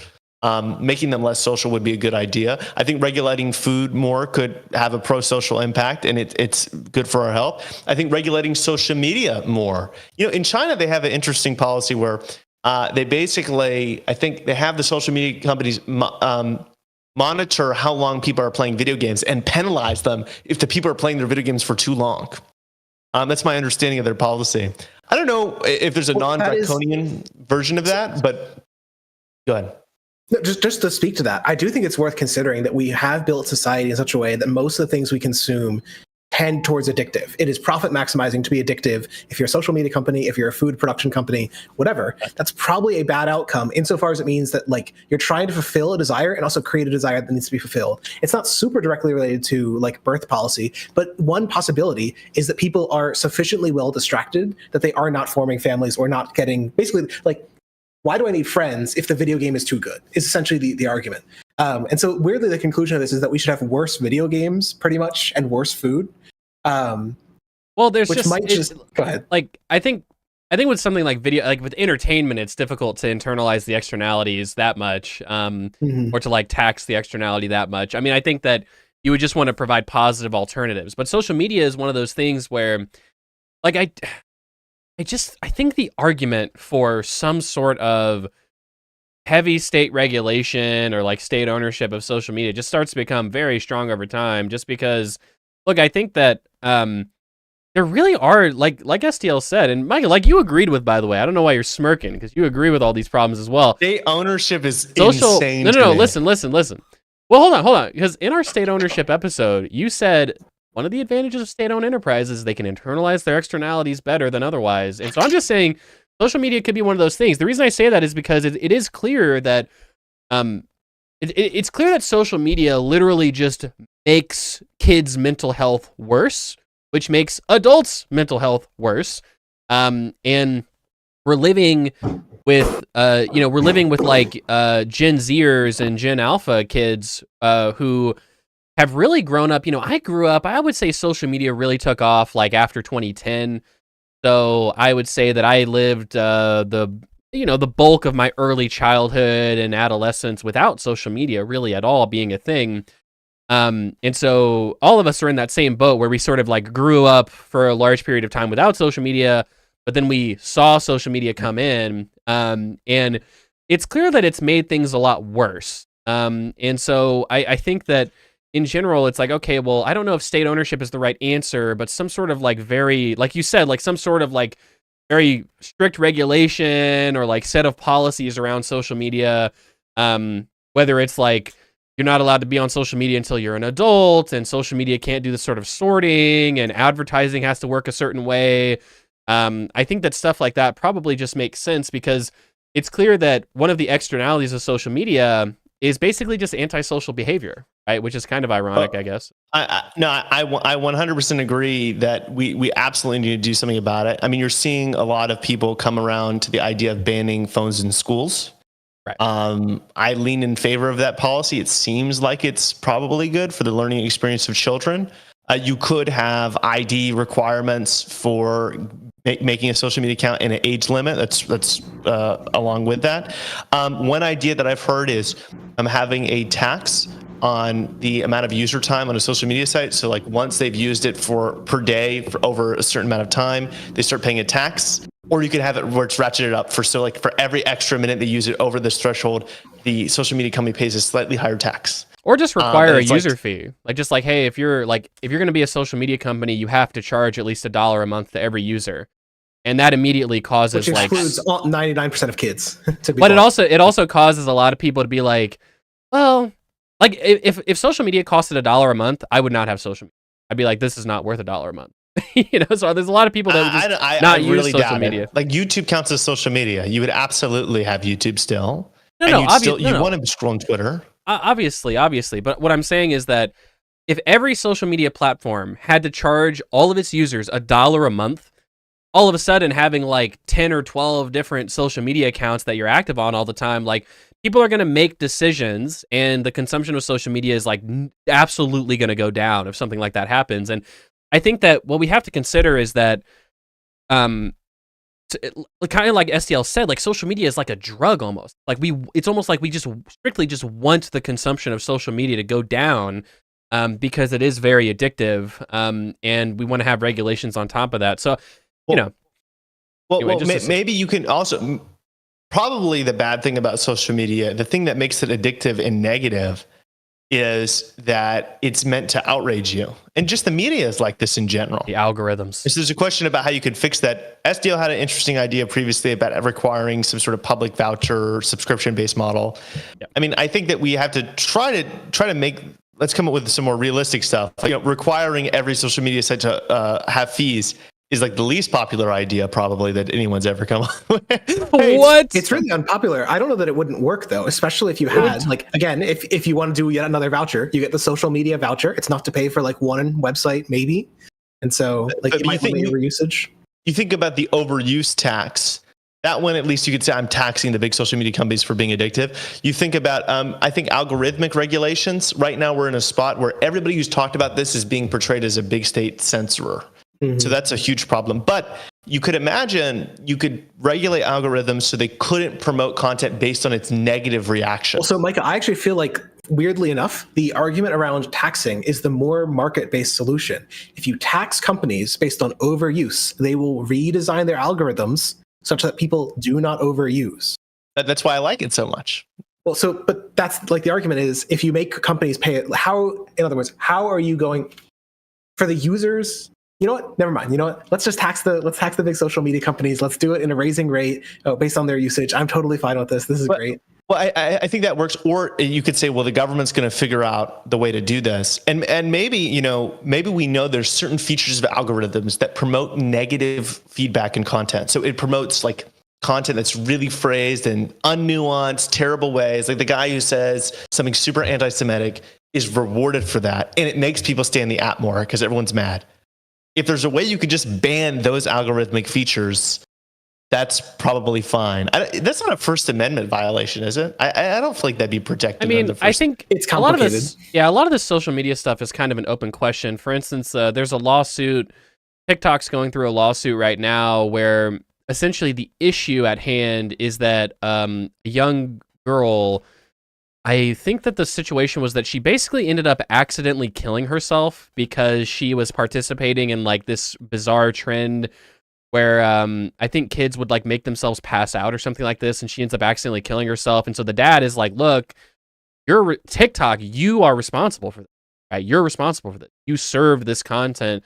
[SPEAKER 3] making them less social, would be a good idea. I think regulating food more could have a pro-social impact, and it's good for our health. I think regulating social media more. In China, they have an interesting policy where they basically, I think they have the social media companies monitor how long people are playing video games and penalize them if the people are playing their video games for too long. That's my understanding of their policy. I don't know if there's a non-draconian version of that, but go ahead.
[SPEAKER 2] No, just to speak to that, I do think it's worth considering that we have built society in such a way that most of the things we consume tend towards addictive. It is profit maximizing to be addictive. If you're a social media company, if you're a food production company, whatever, that's probably a bad outcome insofar as it means that like you're trying to fulfill a desire and also create a desire that needs to be fulfilled. It's not super directly related to like birth policy, but one possibility is that people are sufficiently well distracted that they are not forming families or not getting, basically, like, why do I need friends if the video game is too good? Is essentially the argument. And so weirdly, the conclusion of this is that we should have worse video games pretty much and worse food.
[SPEAKER 1] Well, there's
[SPEAKER 2] which
[SPEAKER 1] just,
[SPEAKER 2] might just go ahead.
[SPEAKER 1] Like, I think with something like video, like with entertainment, it's difficult to internalize the externalities that much, or to like tax the externality that much. I mean, I think that you would just want to provide positive alternatives, but social media is one of those things where, like, I think the argument for some sort of heavy state regulation or like state ownership of social media just starts to become very strong over time, just because, look, I think that there really are, like STL said, and Michael, like you agreed with, by the way, I don't know why you're smirking, because you agree with all these problems as well.
[SPEAKER 3] State ownership is insane.
[SPEAKER 1] No, listen. Well, hold on, because in our state ownership episode, you said one of the advantages of state-owned enterprises is they can internalize their externalities better than otherwise. And so I'm just saying social media could be one of those things. The reason I say that is because it is clear that it's clear that social media literally just makes kids' mental health worse, which makes adults' mental health worse. And we're living with like Gen Zers and Gen Alpha kids who have really grown up. I grew up, I would say social media really took off like after 2010. So I would say that I lived the bulk of my early childhood and adolescence without social media really at all being a thing. And so all of us are in that same boat where we sort of like grew up for a large period of time without social media, but then we saw social media come in, and it's clear that it's made things a lot worse. And so I think that in general, it's like, okay, well, I don't know if state ownership is the right answer, but some sort of like very, like you said, like some sort of like very strict regulation or like set of policies around social media, whether it's like you're not allowed to be on social media until you're an adult, and social media can't do this sort of sorting, and advertising has to work a certain way. I think that stuff like that probably just makes sense, because it's clear that one of the externalities of social media is basically just antisocial behavior, right? Which is kind of ironic, I guess.
[SPEAKER 3] I 100% agree that we absolutely need to do something about it. I mean, you're seeing a lot of people come around to the idea of banning phones in schools.
[SPEAKER 1] Right.
[SPEAKER 3] I lean in favor of that policy. It seems like it's probably good for the learning experience of children. You could have ID requirements for making a social media account and an age limit. That's along with that. One idea that I've heard is having a tax on the amount of user time on a social media site. So like once they've used it per day for over a certain amount of time, they start paying a tax. Or you could have it where it's ratcheted up for every extra minute they use it over this threshold, the social media company pays a slightly higher tax.
[SPEAKER 1] Or just require a user fee. Just like, hey, if you're going to be a social media company, you have to charge at least $1 a month to every user. And that immediately causes
[SPEAKER 2] which excludes 99% of kids.
[SPEAKER 1] But it also causes a lot of people to be like, well, like if social media costed $1 a month, I would not have social media. I'd be like, this is not worth $1 a month. So there's a lot of people that would just not use social media.
[SPEAKER 3] Like YouTube counts as social media. You would absolutely have YouTube still.
[SPEAKER 1] No,
[SPEAKER 3] you want to scroll on Twitter.
[SPEAKER 1] Obviously. But what I'm saying is that if every social media platform had to charge all of its users $1 a month, all of a sudden having like 10 or 12 different social media accounts that you're active on all the time, like people are going to make decisions and the consumption of social media is like absolutely going to go down if something like that happens. And I think that what we have to consider is that, kind of like STL said, like social media is like a drug almost. Like it's almost like we just strictly just want the consumption of social media to go down, because it is very addictive, and we want to have regulations on top of that. So,
[SPEAKER 3] maybe you can also probably the bad thing about social media, the thing that makes it addictive and negative, is that it's meant to outrage you. And just the media is like this in general.
[SPEAKER 1] The algorithms.
[SPEAKER 3] This is a question about how you could fix that. SDL had an interesting idea previously about requiring some sort of public voucher subscription-based model. Yep. I mean, I think that we have to try to make, let's come up with some more realistic stuff. Requiring every social media site to have fees is like the least popular idea probably that anyone's ever come up with.
[SPEAKER 2] Hey, what? It's really unpopular. I don't know that it wouldn't work though, especially if you had again, if you want to do yet another voucher, you get the social media voucher. It's enough to pay for like one website maybe. And so you might limit your usage.
[SPEAKER 3] You think about the overuse tax. That one, at least you could say I'm taxing the big social media companies for being addictive. You think about, I think algorithmic regulations. Right now we're in a spot where everybody who's talked about this is being portrayed as a big state censorer. Mm-hmm. So that's a huge problem. But you could imagine you could regulate algorithms so they couldn't promote content based on its negative reaction.
[SPEAKER 2] Well, so Micah, I actually feel like, weirdly enough, the argument around taxing is the more market-based solution. If you tax companies based on overuse, they will redesign their algorithms such that people do not overuse.
[SPEAKER 3] That's why I like it so much.
[SPEAKER 2] Well, but that's like the argument is if you make companies pay it, in other words, how are you going for the users? You know what? Never mind. You know what? Let's tax the big social media companies. Let's do it in a raising rate based on their usage. I'm totally fine with this. This is great.
[SPEAKER 3] Well, I think that works. Or you could say, well, the government's going to figure out the way to do this. And maybe, maybe we know there's certain features of algorithms that promote negative feedback and content. So it promotes like content that's really phrased in unnuanced, terrible ways. Like the guy who says something super anti-Semitic is rewarded for that. And it makes people stay in the app more because everyone's mad. If there's a way you could just ban those algorithmic features, that's probably fine. That's not a First Amendment violation, is it? I don't feel like that'd be protected.
[SPEAKER 1] I mean, I think
[SPEAKER 2] it's complicated.
[SPEAKER 1] A lot of this social media stuff is kind of an open question. For instance, there's a lawsuit. TikTok's going through a lawsuit right now where essentially the issue at hand is that a young girl, I think that the situation was that she basically ended up accidentally killing herself because she was participating in like this bizarre trend where I think kids would like make themselves pass out or something like this, and she ends up accidentally killing herself. And so the dad is like, look, you're TikTok, you are responsible for that, right? You're responsible for that. You served this content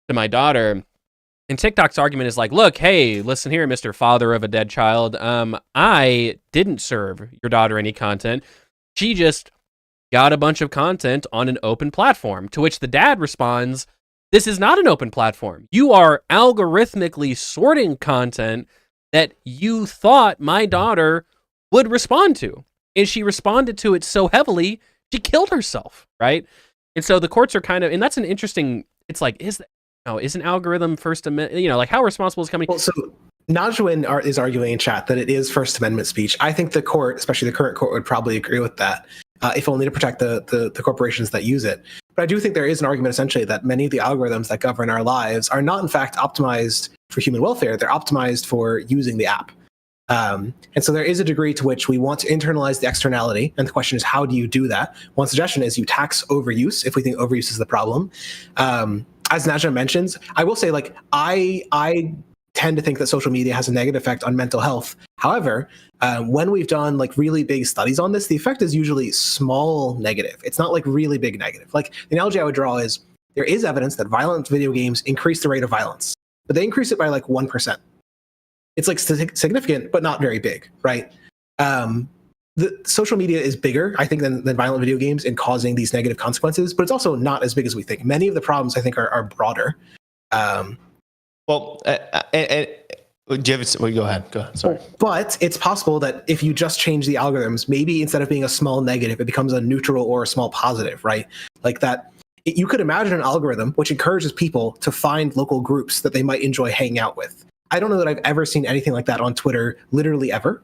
[SPEAKER 1] to my daughter. And TikTok's argument is like, look, hey, listen here, Mr. Father of a dead child. I didn't serve your daughter any content. She just got a bunch of content on an open platform, to which the dad responds, this is not an open platform. You are algorithmically sorting content that you thought my daughter would respond to. And she responded to it so heavily, she killed herself, right? And so the courts are kind of, and that's an interesting, it's like, is an algorithm First Amendment, like how responsible is company?
[SPEAKER 2] Well, so Najwin is arguing in chat that it is First Amendment speech. I think the court, especially the current court, would probably agree with that, if only to protect the corporations that use it. But I do think there is an argument essentially that many of the algorithms that govern our lives are not in fact optimized for human welfare. They're optimized for using the app. And so there is a degree to which we want to internalize the externality. And the question is, how do you do that? One suggestion is you tax overuse if we think overuse is the problem. As Najma mentions, I will say, like, I tend to think that social media has a negative effect on mental health. However, when we've done like really big studies on this, the effect is usually small negative. It's not like really big negative. Like the analogy I would draw is there is evidence that violent video games increase the rate of violence, but they increase it by like 1%. It's like significant, but not very big, right? The social media is bigger, I think, than violent video games in causing these negative consequences, but it's also not as big as we think. Many of the problems, I think, are broader.
[SPEAKER 3] Well, do you have well, go ahead. Sorry.
[SPEAKER 2] But it's possible that if you just change the algorithms, maybe instead of being a small negative, it becomes a neutral or a small positive, right? Like that. You could imagine an algorithm which encourages people to find local groups that they might enjoy hanging out with. I don't know that I've ever seen anything like that on Twitter, literally ever.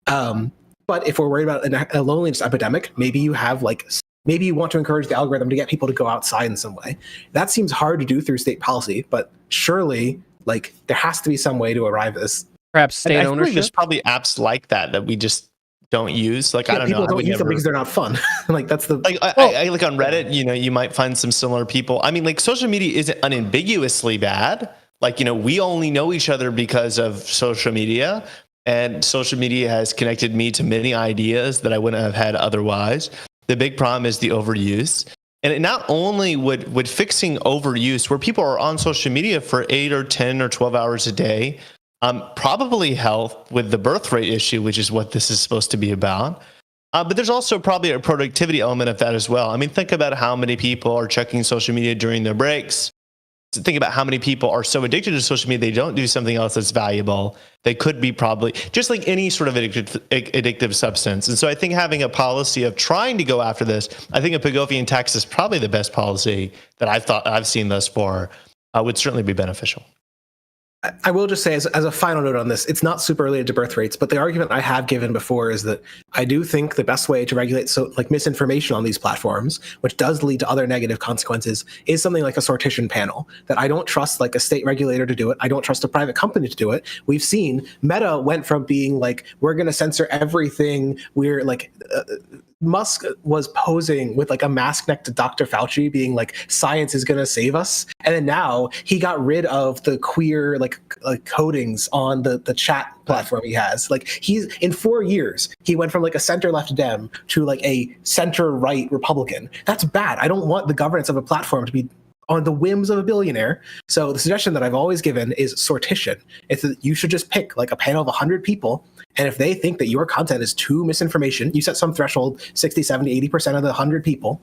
[SPEAKER 2] But if we're worried about a loneliness epidemic, maybe you want to encourage the algorithm to get people to go outside in some way. That seems hard to do through state policy, but surely, like, there has to be some way to arrive at this.
[SPEAKER 1] Perhaps state ownership.
[SPEAKER 3] Like there's probably apps like that we just don't use. Like, yeah, I don't
[SPEAKER 2] people
[SPEAKER 3] know.
[SPEAKER 2] People don't use them because they're not fun. Like that's the
[SPEAKER 3] I look on Reddit. You might find some similar people. I mean, like social media isn't unambiguously bad. Like, we only know each other because of social media, and social media has connected me to many ideas that I wouldn't have had otherwise. The big problem is the overuse. And it not only would fixing overuse, where people are on social media for 8 or 10 or 12 hours a day, probably help with the birth rate issue, which is what this is supposed to be about. But there's also probably a productivity element of that as well. I mean, think about how many people are checking social media during their breaks. Think about how many people are so addicted to social media, they don't do something else that's valuable. They could be probably just like any sort of addictive substance. And so I think having a policy of trying to go after this, I think a Pigovian tax is probably the best policy that I've seen thus far, would certainly be beneficial.
[SPEAKER 2] I will just say, as a final note on this, it's not super related to birth rates, but the argument I have given before is that I do think the best way to regulate misinformation on these platforms, which does lead to other negative consequences, is something like a sortition panel. That I don't trust like a state regulator to do it. I don't trust a private company to do it. We've seen Meta went from being like, we're going to censor everything. We're like, Musk was posing with like a mask next to Dr. Fauci being like, science is going to save us. And then now he got rid of the queer like codings on the chat platform he has. Like he's in 4 years, he went from like a center left Dem to like a center right Republican. That's bad. I don't want the governance of a platform to be on the whims of a billionaire. So the suggestion that I've always given is sortition. It's that you should just pick like a panel of 100 people. And if they think that your content is too misinformation, you set some threshold, 60, 70, 80% of the 100 people.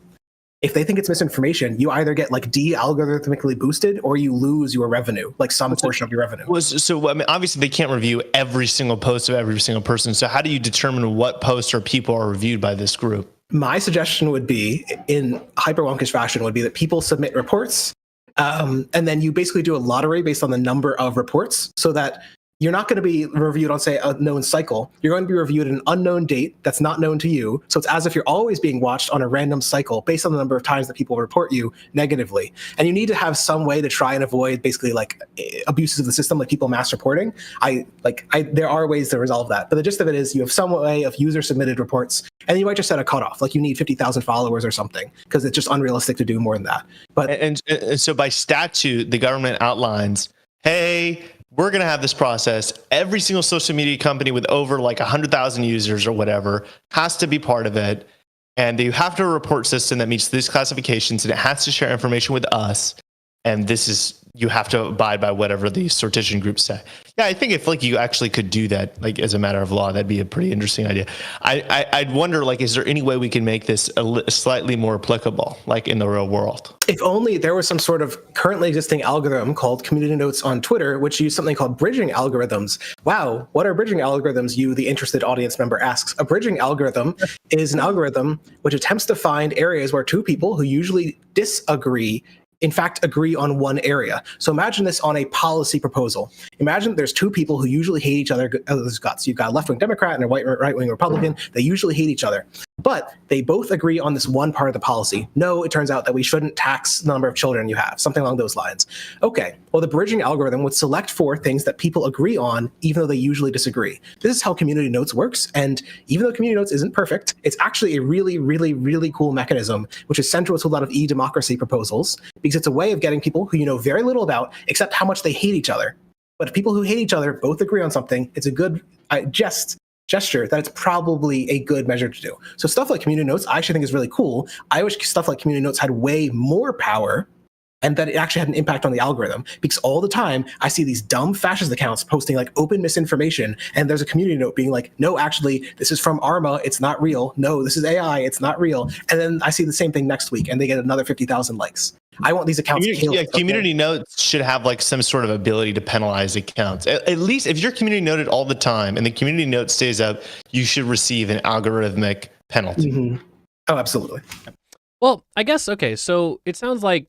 [SPEAKER 2] If they think it's misinformation, you either get like de-algorithmically boosted or you lose your revenue, like some portion of your revenue.
[SPEAKER 3] So I mean, obviously they can't review every single post of every single person. So how do you determine what posts or people are reviewed by this group?
[SPEAKER 2] My suggestion would be, in hyper-wonkish fashion, would be that people submit reports, and then you basically do a lottery based on the number of reports, so that you're not going to be reviewed on, say, a known cycle. You're going to be reviewed at an unknown date that's not known to you. So it's as if you're always being watched on a random cycle based on the number of times that people report you negatively. And you need to have some way to try and avoid basically like abuses of the system, like people mass reporting. There are ways to resolve that. But the gist of it is you have some way of user submitted reports, and you might just set a cutoff, like you need 50,000 followers or something, because it's just unrealistic to do more than that. But
[SPEAKER 3] and so by statute, the government outlines, hey, we're going to have this process. Every single social media company with over like 100,000 users or whatever has to be part of it. And you have to have a report system that meets these classifications, and it has to share information with us. And you have to abide by whatever these sortition groups say. Yeah, I think if like you actually could do that, like as a matter of law, that'd be a pretty interesting idea. I'd wonder, like, is there any way we can make this slightly more applicable, like in the real world?
[SPEAKER 2] If only there was some sort of currently existing algorithm called community notes on Twitter, which use something called bridging algorithms. Wow, what are bridging algorithms? You, the interested audience member, asks. A bridging algorithm is an algorithm which attempts to find areas where two people who usually disagree in fact agree on one area. So imagine this on a policy proposal. Imagine there's two people who usually hate each other's guts. You've got a left-wing Democrat and a right-wing Republican. They usually hate each other. But they both agree on this one part of the policy. No, it turns out that we shouldn't tax the number of children you have, something along those lines. Okay, well, the bridging algorithm would select for things that people agree on, even though they usually disagree. This is how community notes works. And even though community notes isn't perfect, it's actually a really, really, really cool mechanism, which is central to a lot of e-democracy proposals, because it's a way of getting people who you know very little about, except how much they hate each other. But if people who hate each other both agree on something, it's a good gesture that it's probably a good measure to do. So stuff like community notes, I actually think is really cool. I wish stuff like community notes had way more power and that it actually had an impact on the algorithm, because all the time I see these dumb fascist accounts posting like open misinformation, and there's a community note being like, no, actually, this is from Arma, it's not real. No, this is AI, it's not real. And then I see the same thing next week and they get another 50,000 likes. I want these accounts killed.
[SPEAKER 3] Yeah, community notes should have like some sort of ability to penalize accounts. At least if you're community noted all the time and the community note stays up, you should receive an algorithmic penalty.
[SPEAKER 2] Mm-hmm. Oh, absolutely.
[SPEAKER 1] Well, I guess, okay, so it sounds like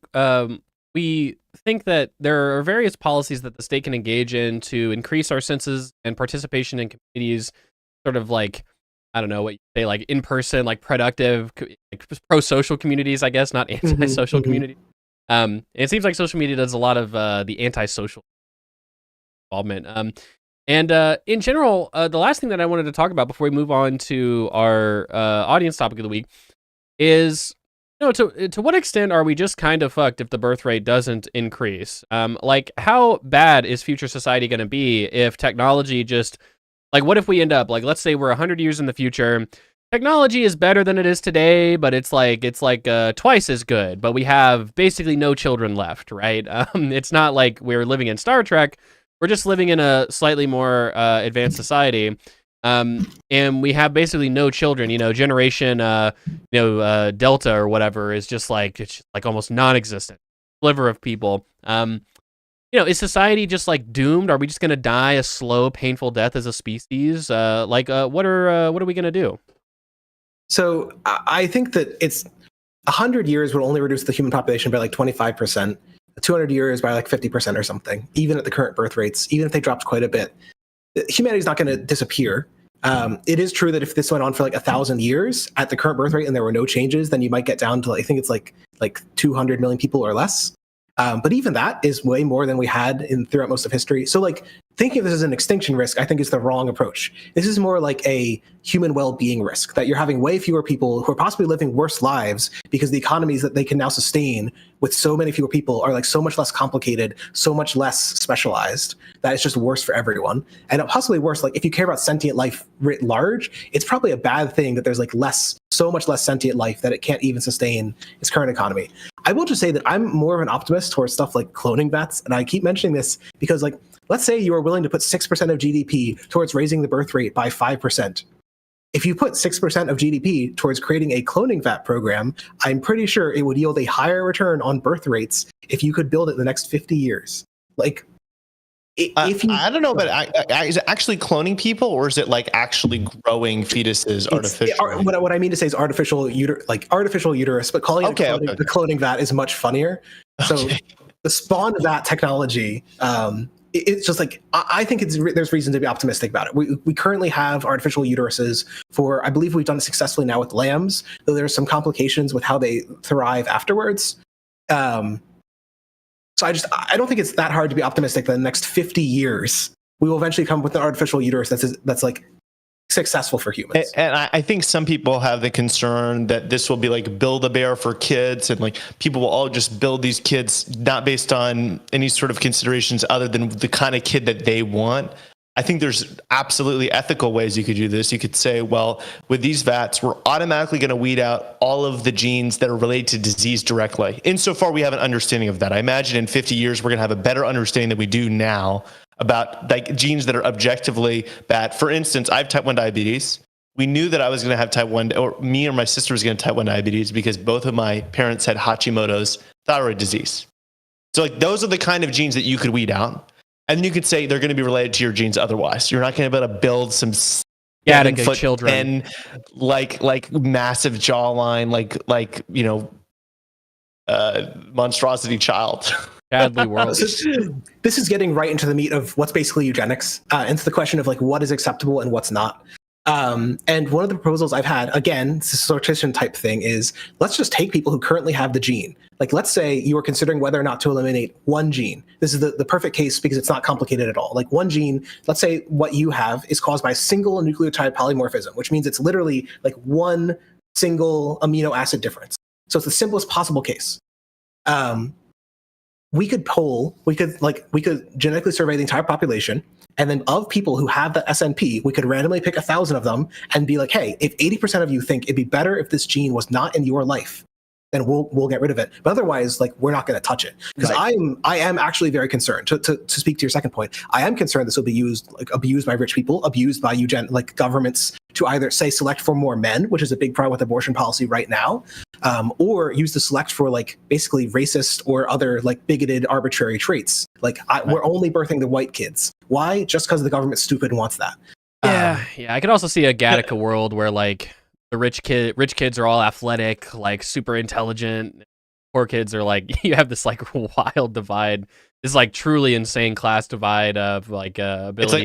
[SPEAKER 1] we think that there are various policies that the state can engage in to increase our senses and participation in communities, sort of like, I don't know what you say, like in-person, like productive, like pro-social communities, I guess, not anti-social communities. It seems like social media does a lot of the anti-social involvement. And in general, the last thing that I wanted to talk about before we move on to our audience topic of the week is, you know, to what extent are we just kind of fucked if the birth rate doesn't increase? Like, how bad is future society going to be if technology just, like, what if we end up, like, let's say we're 100 years in the future, technology is better than it is today, but it's like twice as good, but we have basically no children left, right? It's not like we're living in Star Trek. We're just living in a slightly more advanced society. And we have basically no children, you know, generation, Delta or whatever is just like, it's just like almost non-existent sliver of people. You know, is society just like doomed? Are we just going to die a slow, painful death as a species? What are we going to do?
[SPEAKER 2] So I think that it's 100 years will only reduce the human population by like 25%, 200 years by like 50% or something, even at the current birth rates, even if they dropped quite a bit. Humanity is not going to disappear. It is true that if this went on for like 1,000 years at the current birth rate and there were no changes, then you might get down to, I think it's like 200 million people or less. But even that is way more than we had throughout most of history. So like thinking of this as an extinction risk, I think is the wrong approach. This is more like a human well-being risk, that you're having way fewer people who are possibly living worse lives because the economies that they can now sustain with so many fewer people are like so much less complicated, so much less specialized, that it's just worse for everyone. And possibly worse, like if you care about sentient life writ large, it's probably a bad thing that there's like so much less sentient life that it can't even sustain its current economy. I will just say that I'm more of an optimist towards stuff like cloning vets. And I keep mentioning this because, like, let's say you are willing to put 6% of GDP towards raising the birth rate by 5%. If you put 6% of GDP towards creating a cloning vat program, I'm pretty sure it would yield a higher return on birth rates if you could build it in the next 50 years. Like, if you,
[SPEAKER 3] I don't know, but is it actually cloning people, or is it like actually growing fetuses artificially?
[SPEAKER 2] What I mean to say is artificial uterus, but calling it the cloning vat is much funnier. So the spawn of that technology, it's just like, I think there's reason to be optimistic about it. We currently have artificial uteruses for, I believe we've done it successfully now with lambs, though there's some complications with how they thrive afterwards. So I don't think it's that hard to be optimistic that in the next 50 years, we will eventually come with an artificial uterus that's like successful for humans.
[SPEAKER 3] And I think some people have the concern that this will be like Build-A-Bear for kids, and like people will all just build these kids not based on any sort of considerations other than the kind of kid that they want. I think there's absolutely ethical ways you could do this. You could say, well, with these vats, we're automatically going to weed out all of the genes that are related to disease directly. Insofar we have an understanding of that. I imagine in 50 years, we're going to have a better understanding than we do now about like genes that are objectively bad. For instance, I have type 1 diabetes. We knew that I was going to have type 1, or me or my sister was going to have type 1 diabetes because both of my parents had Hashimoto's thyroid disease. So like those are the kind of genes that you could weed out. And then you could say they're going to be related to your genes otherwise. You're not going to be able to build some
[SPEAKER 1] Gattaca children,
[SPEAKER 3] and like massive jawline, monstrosity child.
[SPEAKER 1] Badly world.
[SPEAKER 2] This is getting right into the meat of what's basically eugenics, into the question of like what is acceptable and what's not. And one of the proposals I've had, again, it's a sortition type thing, is let's just take people who currently have the gene. Like, let's say you were considering whether or not to eliminate one gene. This is the perfect case because it's not complicated at all. Like one gene, let's say what you have is caused by single nucleotide polymorphism, which means it's literally like one single amino acid difference. So it's the simplest possible case. We could genetically survey the entire population, and then of people who have the SNP, we could randomly pick 1,000 of them and be like, hey, if 80% of you think it'd be better if this gene was not in your life, then we'll get rid of it. But otherwise, like, we're not going to touch it. Because I am actually very concerned. To speak to your second point, I am concerned this will be abused by rich people, abused by governments to either say select for more men, which is a big problem with abortion policy right now, or use the select for like basically racist or other like bigoted arbitrary traits. Like we're only birthing the white kids. Why? Just because the government's stupid and wants that.
[SPEAKER 1] Yeah. I could also see a Gattaca world where like the rich kids are all athletic, like super intelligent. Poor kids are like, you have this like wild divide. This like truly insane class divide of like ability.
[SPEAKER 3] It's like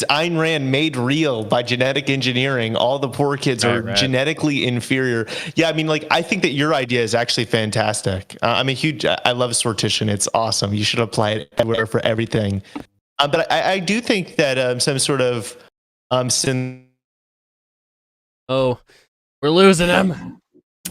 [SPEAKER 3] Ayn Rand made real by genetic engineering. All the poor kids are genetically inferior. Yeah, I mean, like, I think that your idea is actually fantastic. I love sortition. It's awesome. You should apply it everywhere for everything. But I do think that some sort of
[SPEAKER 1] Oh, we're losing him.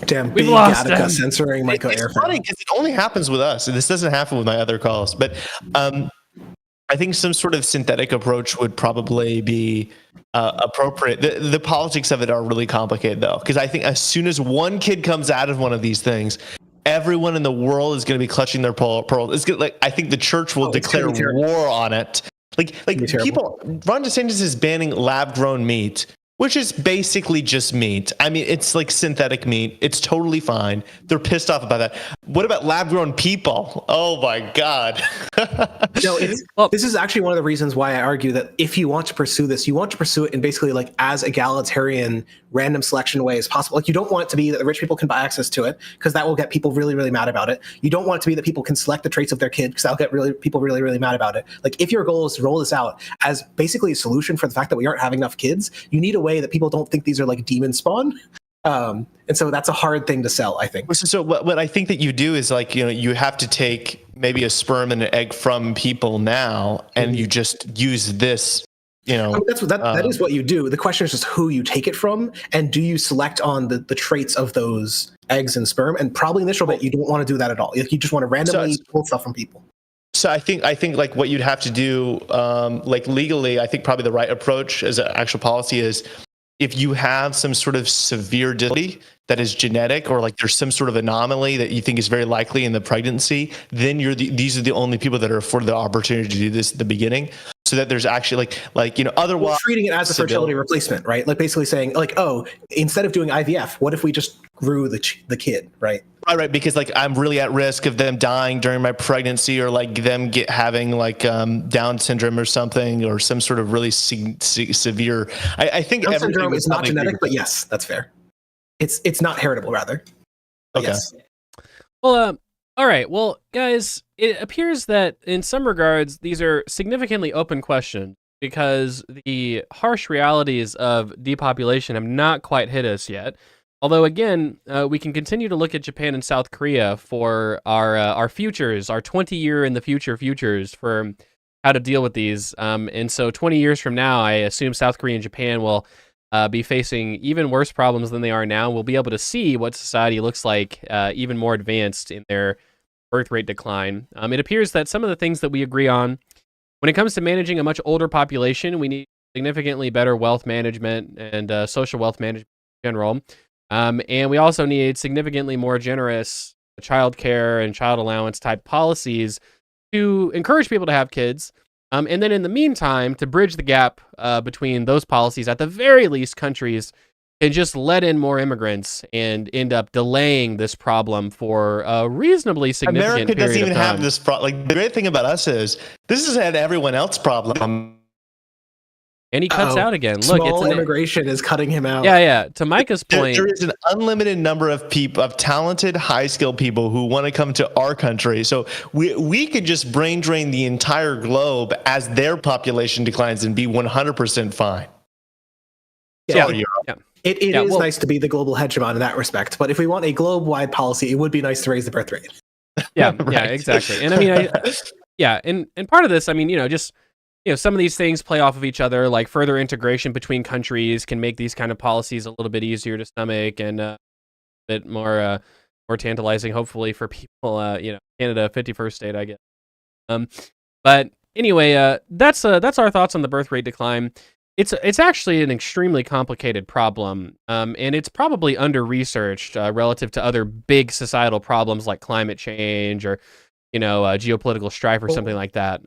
[SPEAKER 2] Damn,
[SPEAKER 1] we've lost
[SPEAKER 2] Gattaca censoring Michael Air.
[SPEAKER 3] It's funny because it only happens with us. This doesn't happen with my other calls. But I think some sort of synthetic approach would probably be appropriate. The politics of it are really complicated, though, because I think as soon as one kid comes out of one of these things, everyone in the world is going to be clutching their pearls. It's good. Like, I think the church will declare war on it. Like people. Ron DeSantis is banning lab-grown meat, which is basically just meat. I mean, it's like synthetic meat. It's totally fine. They're pissed off about that. What about lab-grown people? Oh my God.
[SPEAKER 2] This is actually one of the reasons why I argue that if you want to pursue this, you want to pursue it in basically like as egalitarian, random selection way as possible. Like, you don't want it to be that the rich people can buy access to it, because that will get people really, really mad about it. You don't want it to be that people can select the traits of their kid, because that'll get people really, really mad about it. Like, if your goal is to roll this out as basically a solution for the fact that we aren't having enough kids, you need a way that people don't think these are like demon spawn. And so that's a hard thing to sell, I think.
[SPEAKER 3] So what I think that you do is, like, you have to take maybe a sperm and an egg from people now, and you just use this,
[SPEAKER 2] that is what you do. The question is just who you take it from, and do you select on the traits of those eggs and sperm? And probably initial bit, you don't want to do that at all. You just want to randomly pull stuff from people.
[SPEAKER 3] So I think like what you'd have to do, like legally, I think probably the right approach as an actual policy is, if you have some sort of severe disability that is genetic, or like there's some sort of anomaly that you think is very likely in the pregnancy, then these are the only people that are afforded the opportunity to do this at the beginning, so that there's actually otherwise,
[SPEAKER 2] we're treating it as a fertility replacement, right? Like basically saying like, oh, instead of doing IVF, what if we just grew the kid, right?
[SPEAKER 3] Right, because like I'm really at risk of them dying during my pregnancy, or like them having like Down syndrome or something, or some sort of really severe. I think
[SPEAKER 2] Down syndrome is not genetic, but yes, that's fair. It's not heritable, rather. But
[SPEAKER 3] okay.
[SPEAKER 2] Yes.
[SPEAKER 1] Well, all right. Well, guys, it appears that in some regards these are significantly open questions, because the harsh realities of depopulation have not quite hit us yet. Although, again, we can continue to look at Japan and South Korea for our futures, our 20-year in the future futures for how to deal with these. And so 20 years from now, I assume South Korea and Japan will be facing even worse problems than they are now. We'll be able to see what society looks like even more advanced in their birth rate decline. It appears that some of the things that we agree on, when it comes to managing a much older population, we need significantly better wealth management and social wealth management in general. And we also need significantly more generous childcare and child allowance type policies to encourage people to have kids. And then in the meantime, to bridge the gap between those policies, at the very least, countries can just let in more immigrants and end up delaying this problem for a reasonably significant period of time.
[SPEAKER 3] America doesn't even have this problem. Like, the great thing about us is this has had everyone else's problem.
[SPEAKER 1] And he cuts out again. Look,
[SPEAKER 2] small immigration is cutting him out.
[SPEAKER 1] Yeah. To Micah's point,
[SPEAKER 3] there is an unlimited number of people, of talented, high-skilled people who want to come to our country. So we could just brain drain the entire globe as their population declines and be 100% fine.
[SPEAKER 1] Yeah,
[SPEAKER 3] Europe.
[SPEAKER 1] yeah.
[SPEAKER 2] It
[SPEAKER 1] Yeah,
[SPEAKER 2] is
[SPEAKER 1] well-
[SPEAKER 2] nice to be the global hegemon in that respect, but if we want a globe-wide policy, it would be nice to raise the birth rate.
[SPEAKER 1] Yeah,
[SPEAKER 3] Right.
[SPEAKER 1] yeah, exactly. And I mean, yeah, and part of this, I mean, just some of these things play off of each other. Like further integration between countries can make these kind of policies a little bit easier to stomach and a bit more tantalizing, hopefully, for people. Canada, 51st state, I guess. But anyway, that's our thoughts on the birth rate decline. It's actually an extremely complicated problem, and it's probably under-researched relative to other big societal problems like climate change or, geopolitical strife or something like that.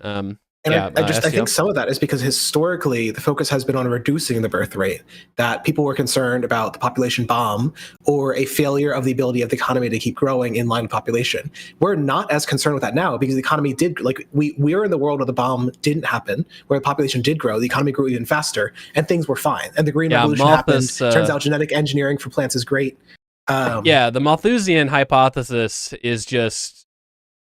[SPEAKER 2] And
[SPEAKER 1] Yeah,
[SPEAKER 2] I
[SPEAKER 1] SEO.
[SPEAKER 2] think some of that is because historically the focus has been on reducing the birth rate, that people were concerned about the population bomb or a failure of the ability of the economy to keep growing in line with population. We're not as concerned with that now because the economy did, like, we're in the world where the bomb didn't happen, where the population did grow, the economy grew even faster, and things were fine. And the Green Revolution happened. Turns out genetic engineering for plants is great.
[SPEAKER 1] The Malthusian hypothesis is just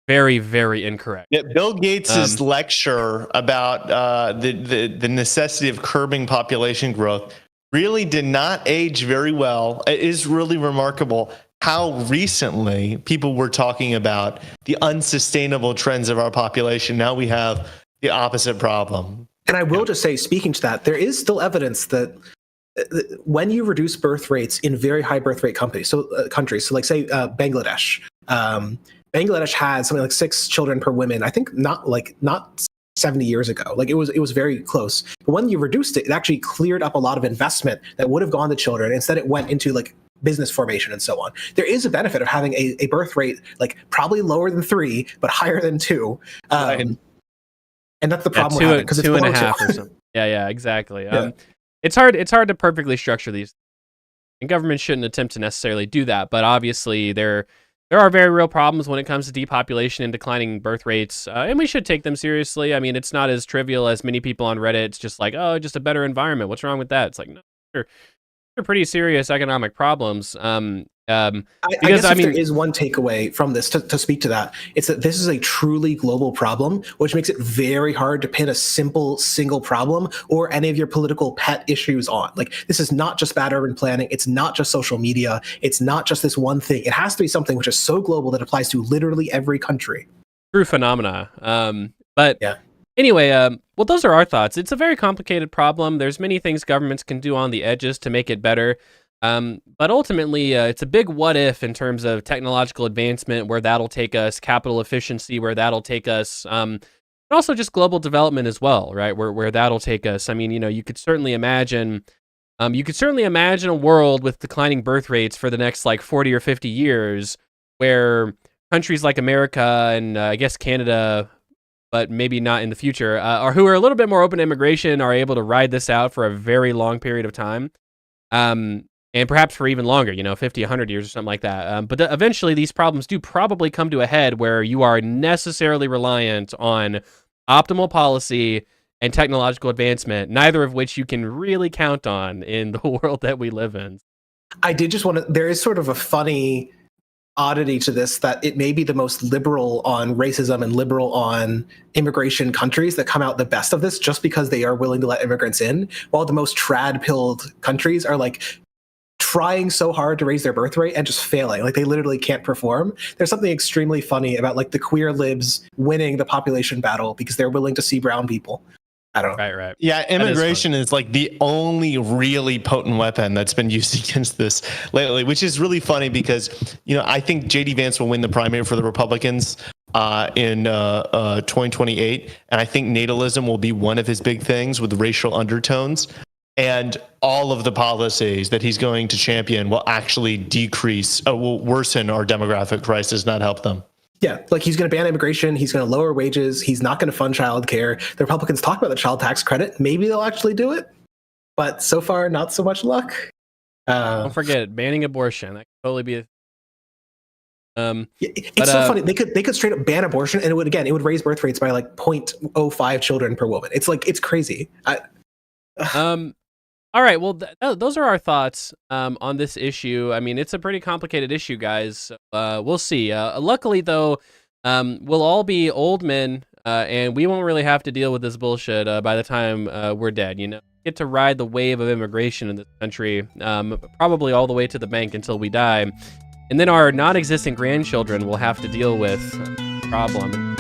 [SPEAKER 1] very, very incorrect.
[SPEAKER 3] Yeah, Bill Gates' lecture about the necessity of curbing population growth really did not age very well. It is really remarkable how recently people were talking about the unsustainable trends of our population. Now we have the opposite problem.
[SPEAKER 2] And I will just say, speaking to that, there is still evidence that when you reduce birth rates in very high birth rate countries, so like say Bangladesh, Bangladesh had something like 6 children per woman. I think not 70 years ago. Like it was very close. But when you reduced it, it actually cleared up a lot of investment that would have gone to children. Instead, it went into like business formation and so on. There is a benefit of having a birth rate like probably lower than 3, but higher than 2.
[SPEAKER 3] Right.
[SPEAKER 2] And that's the problem with it because it's
[SPEAKER 1] 2.5 or something. Yeah, exactly. It's hard to perfectly structure these, and government shouldn't attempt to necessarily do that. But obviously, there are very real problems when it comes to depopulation and declining birth rates, and we should take them seriously. I mean, it's not as trivial as many people on Reddit. It's just like, oh, just a better environment. What's wrong with that? It's like, no, they're pretty serious economic problems.
[SPEAKER 2] I guess there is one takeaway from this to speak to that. It's that this is a truly global problem, which makes it very hard to pin a simple single problem or any of your political pet issues on. Like, this is not just bad urban planning. It's not just social media. It's not just this one thing. It has to be something which is so global that applies to literally every country.
[SPEAKER 1] True phenomena. But
[SPEAKER 2] yeah.
[SPEAKER 1] Anyway, well, those are our thoughts. It's a very complicated problem. There's many things governments can do on the edges to make it better. But ultimately, it's a big what if in terms of technological advancement, where that'll take us, capital efficiency, where that'll take us, and also just global development as well, right? Where that'll take us. I mean, you could certainly imagine, a world with declining birth rates for the next like 40 or 50 years, where countries like America and I guess Canada, but maybe not in the future, or who are a little bit more open to immigration, are able to ride this out for a very long period of time. And perhaps for even longer, 50, 100 years or something like that. But eventually these problems do probably come to a head where you are necessarily reliant on optimal policy and technological advancement, neither of which you can really count on in the world that we live in.
[SPEAKER 2] I did just want to, there is sort of a funny oddity to this, that it may be the most liberal on racism and liberal on immigration countries that come out the best of this just because they are willing to let immigrants in, while the most trad-pilled countries are like trying so hard to raise their birth rate and just failing. Like, they literally can't perform. There's something extremely funny about like the queer libs winning the population battle because they're willing to see brown people. I don't know.
[SPEAKER 1] Right.
[SPEAKER 3] Yeah, immigration is like the only really potent weapon that's been used against this lately, which is really funny because, I think JD Vance will win the primary for the Republicans in 2028. And I think natalism will be one of his big things with racial undertones. And all of the policies that he's going to champion will actually will worsen our demographic crisis, not help them.
[SPEAKER 2] Yeah, like he's going to ban immigration. He's going to lower wages. He's not going to fund childcare. The Republicans talk about the child tax credit. Maybe they'll actually do it, but so far, not so much luck.
[SPEAKER 1] Don't forget it, banning abortion. That could totally be a
[SPEAKER 2] it's so funny. They could straight up ban abortion, and it would raise birth rates by like 0.05 children per woman. It's like, it's crazy.
[SPEAKER 1] All right, well, those are our thoughts on this issue. I mean, it's a pretty complicated issue, guys. We'll see. Luckily, though, we'll all be old men, and we won't really have to deal with this bullshit by the time we're dead, Give get to ride the wave of immigration in this country, probably all the way to the bank until we die. And then our non-existent grandchildren will have to deal with the problem.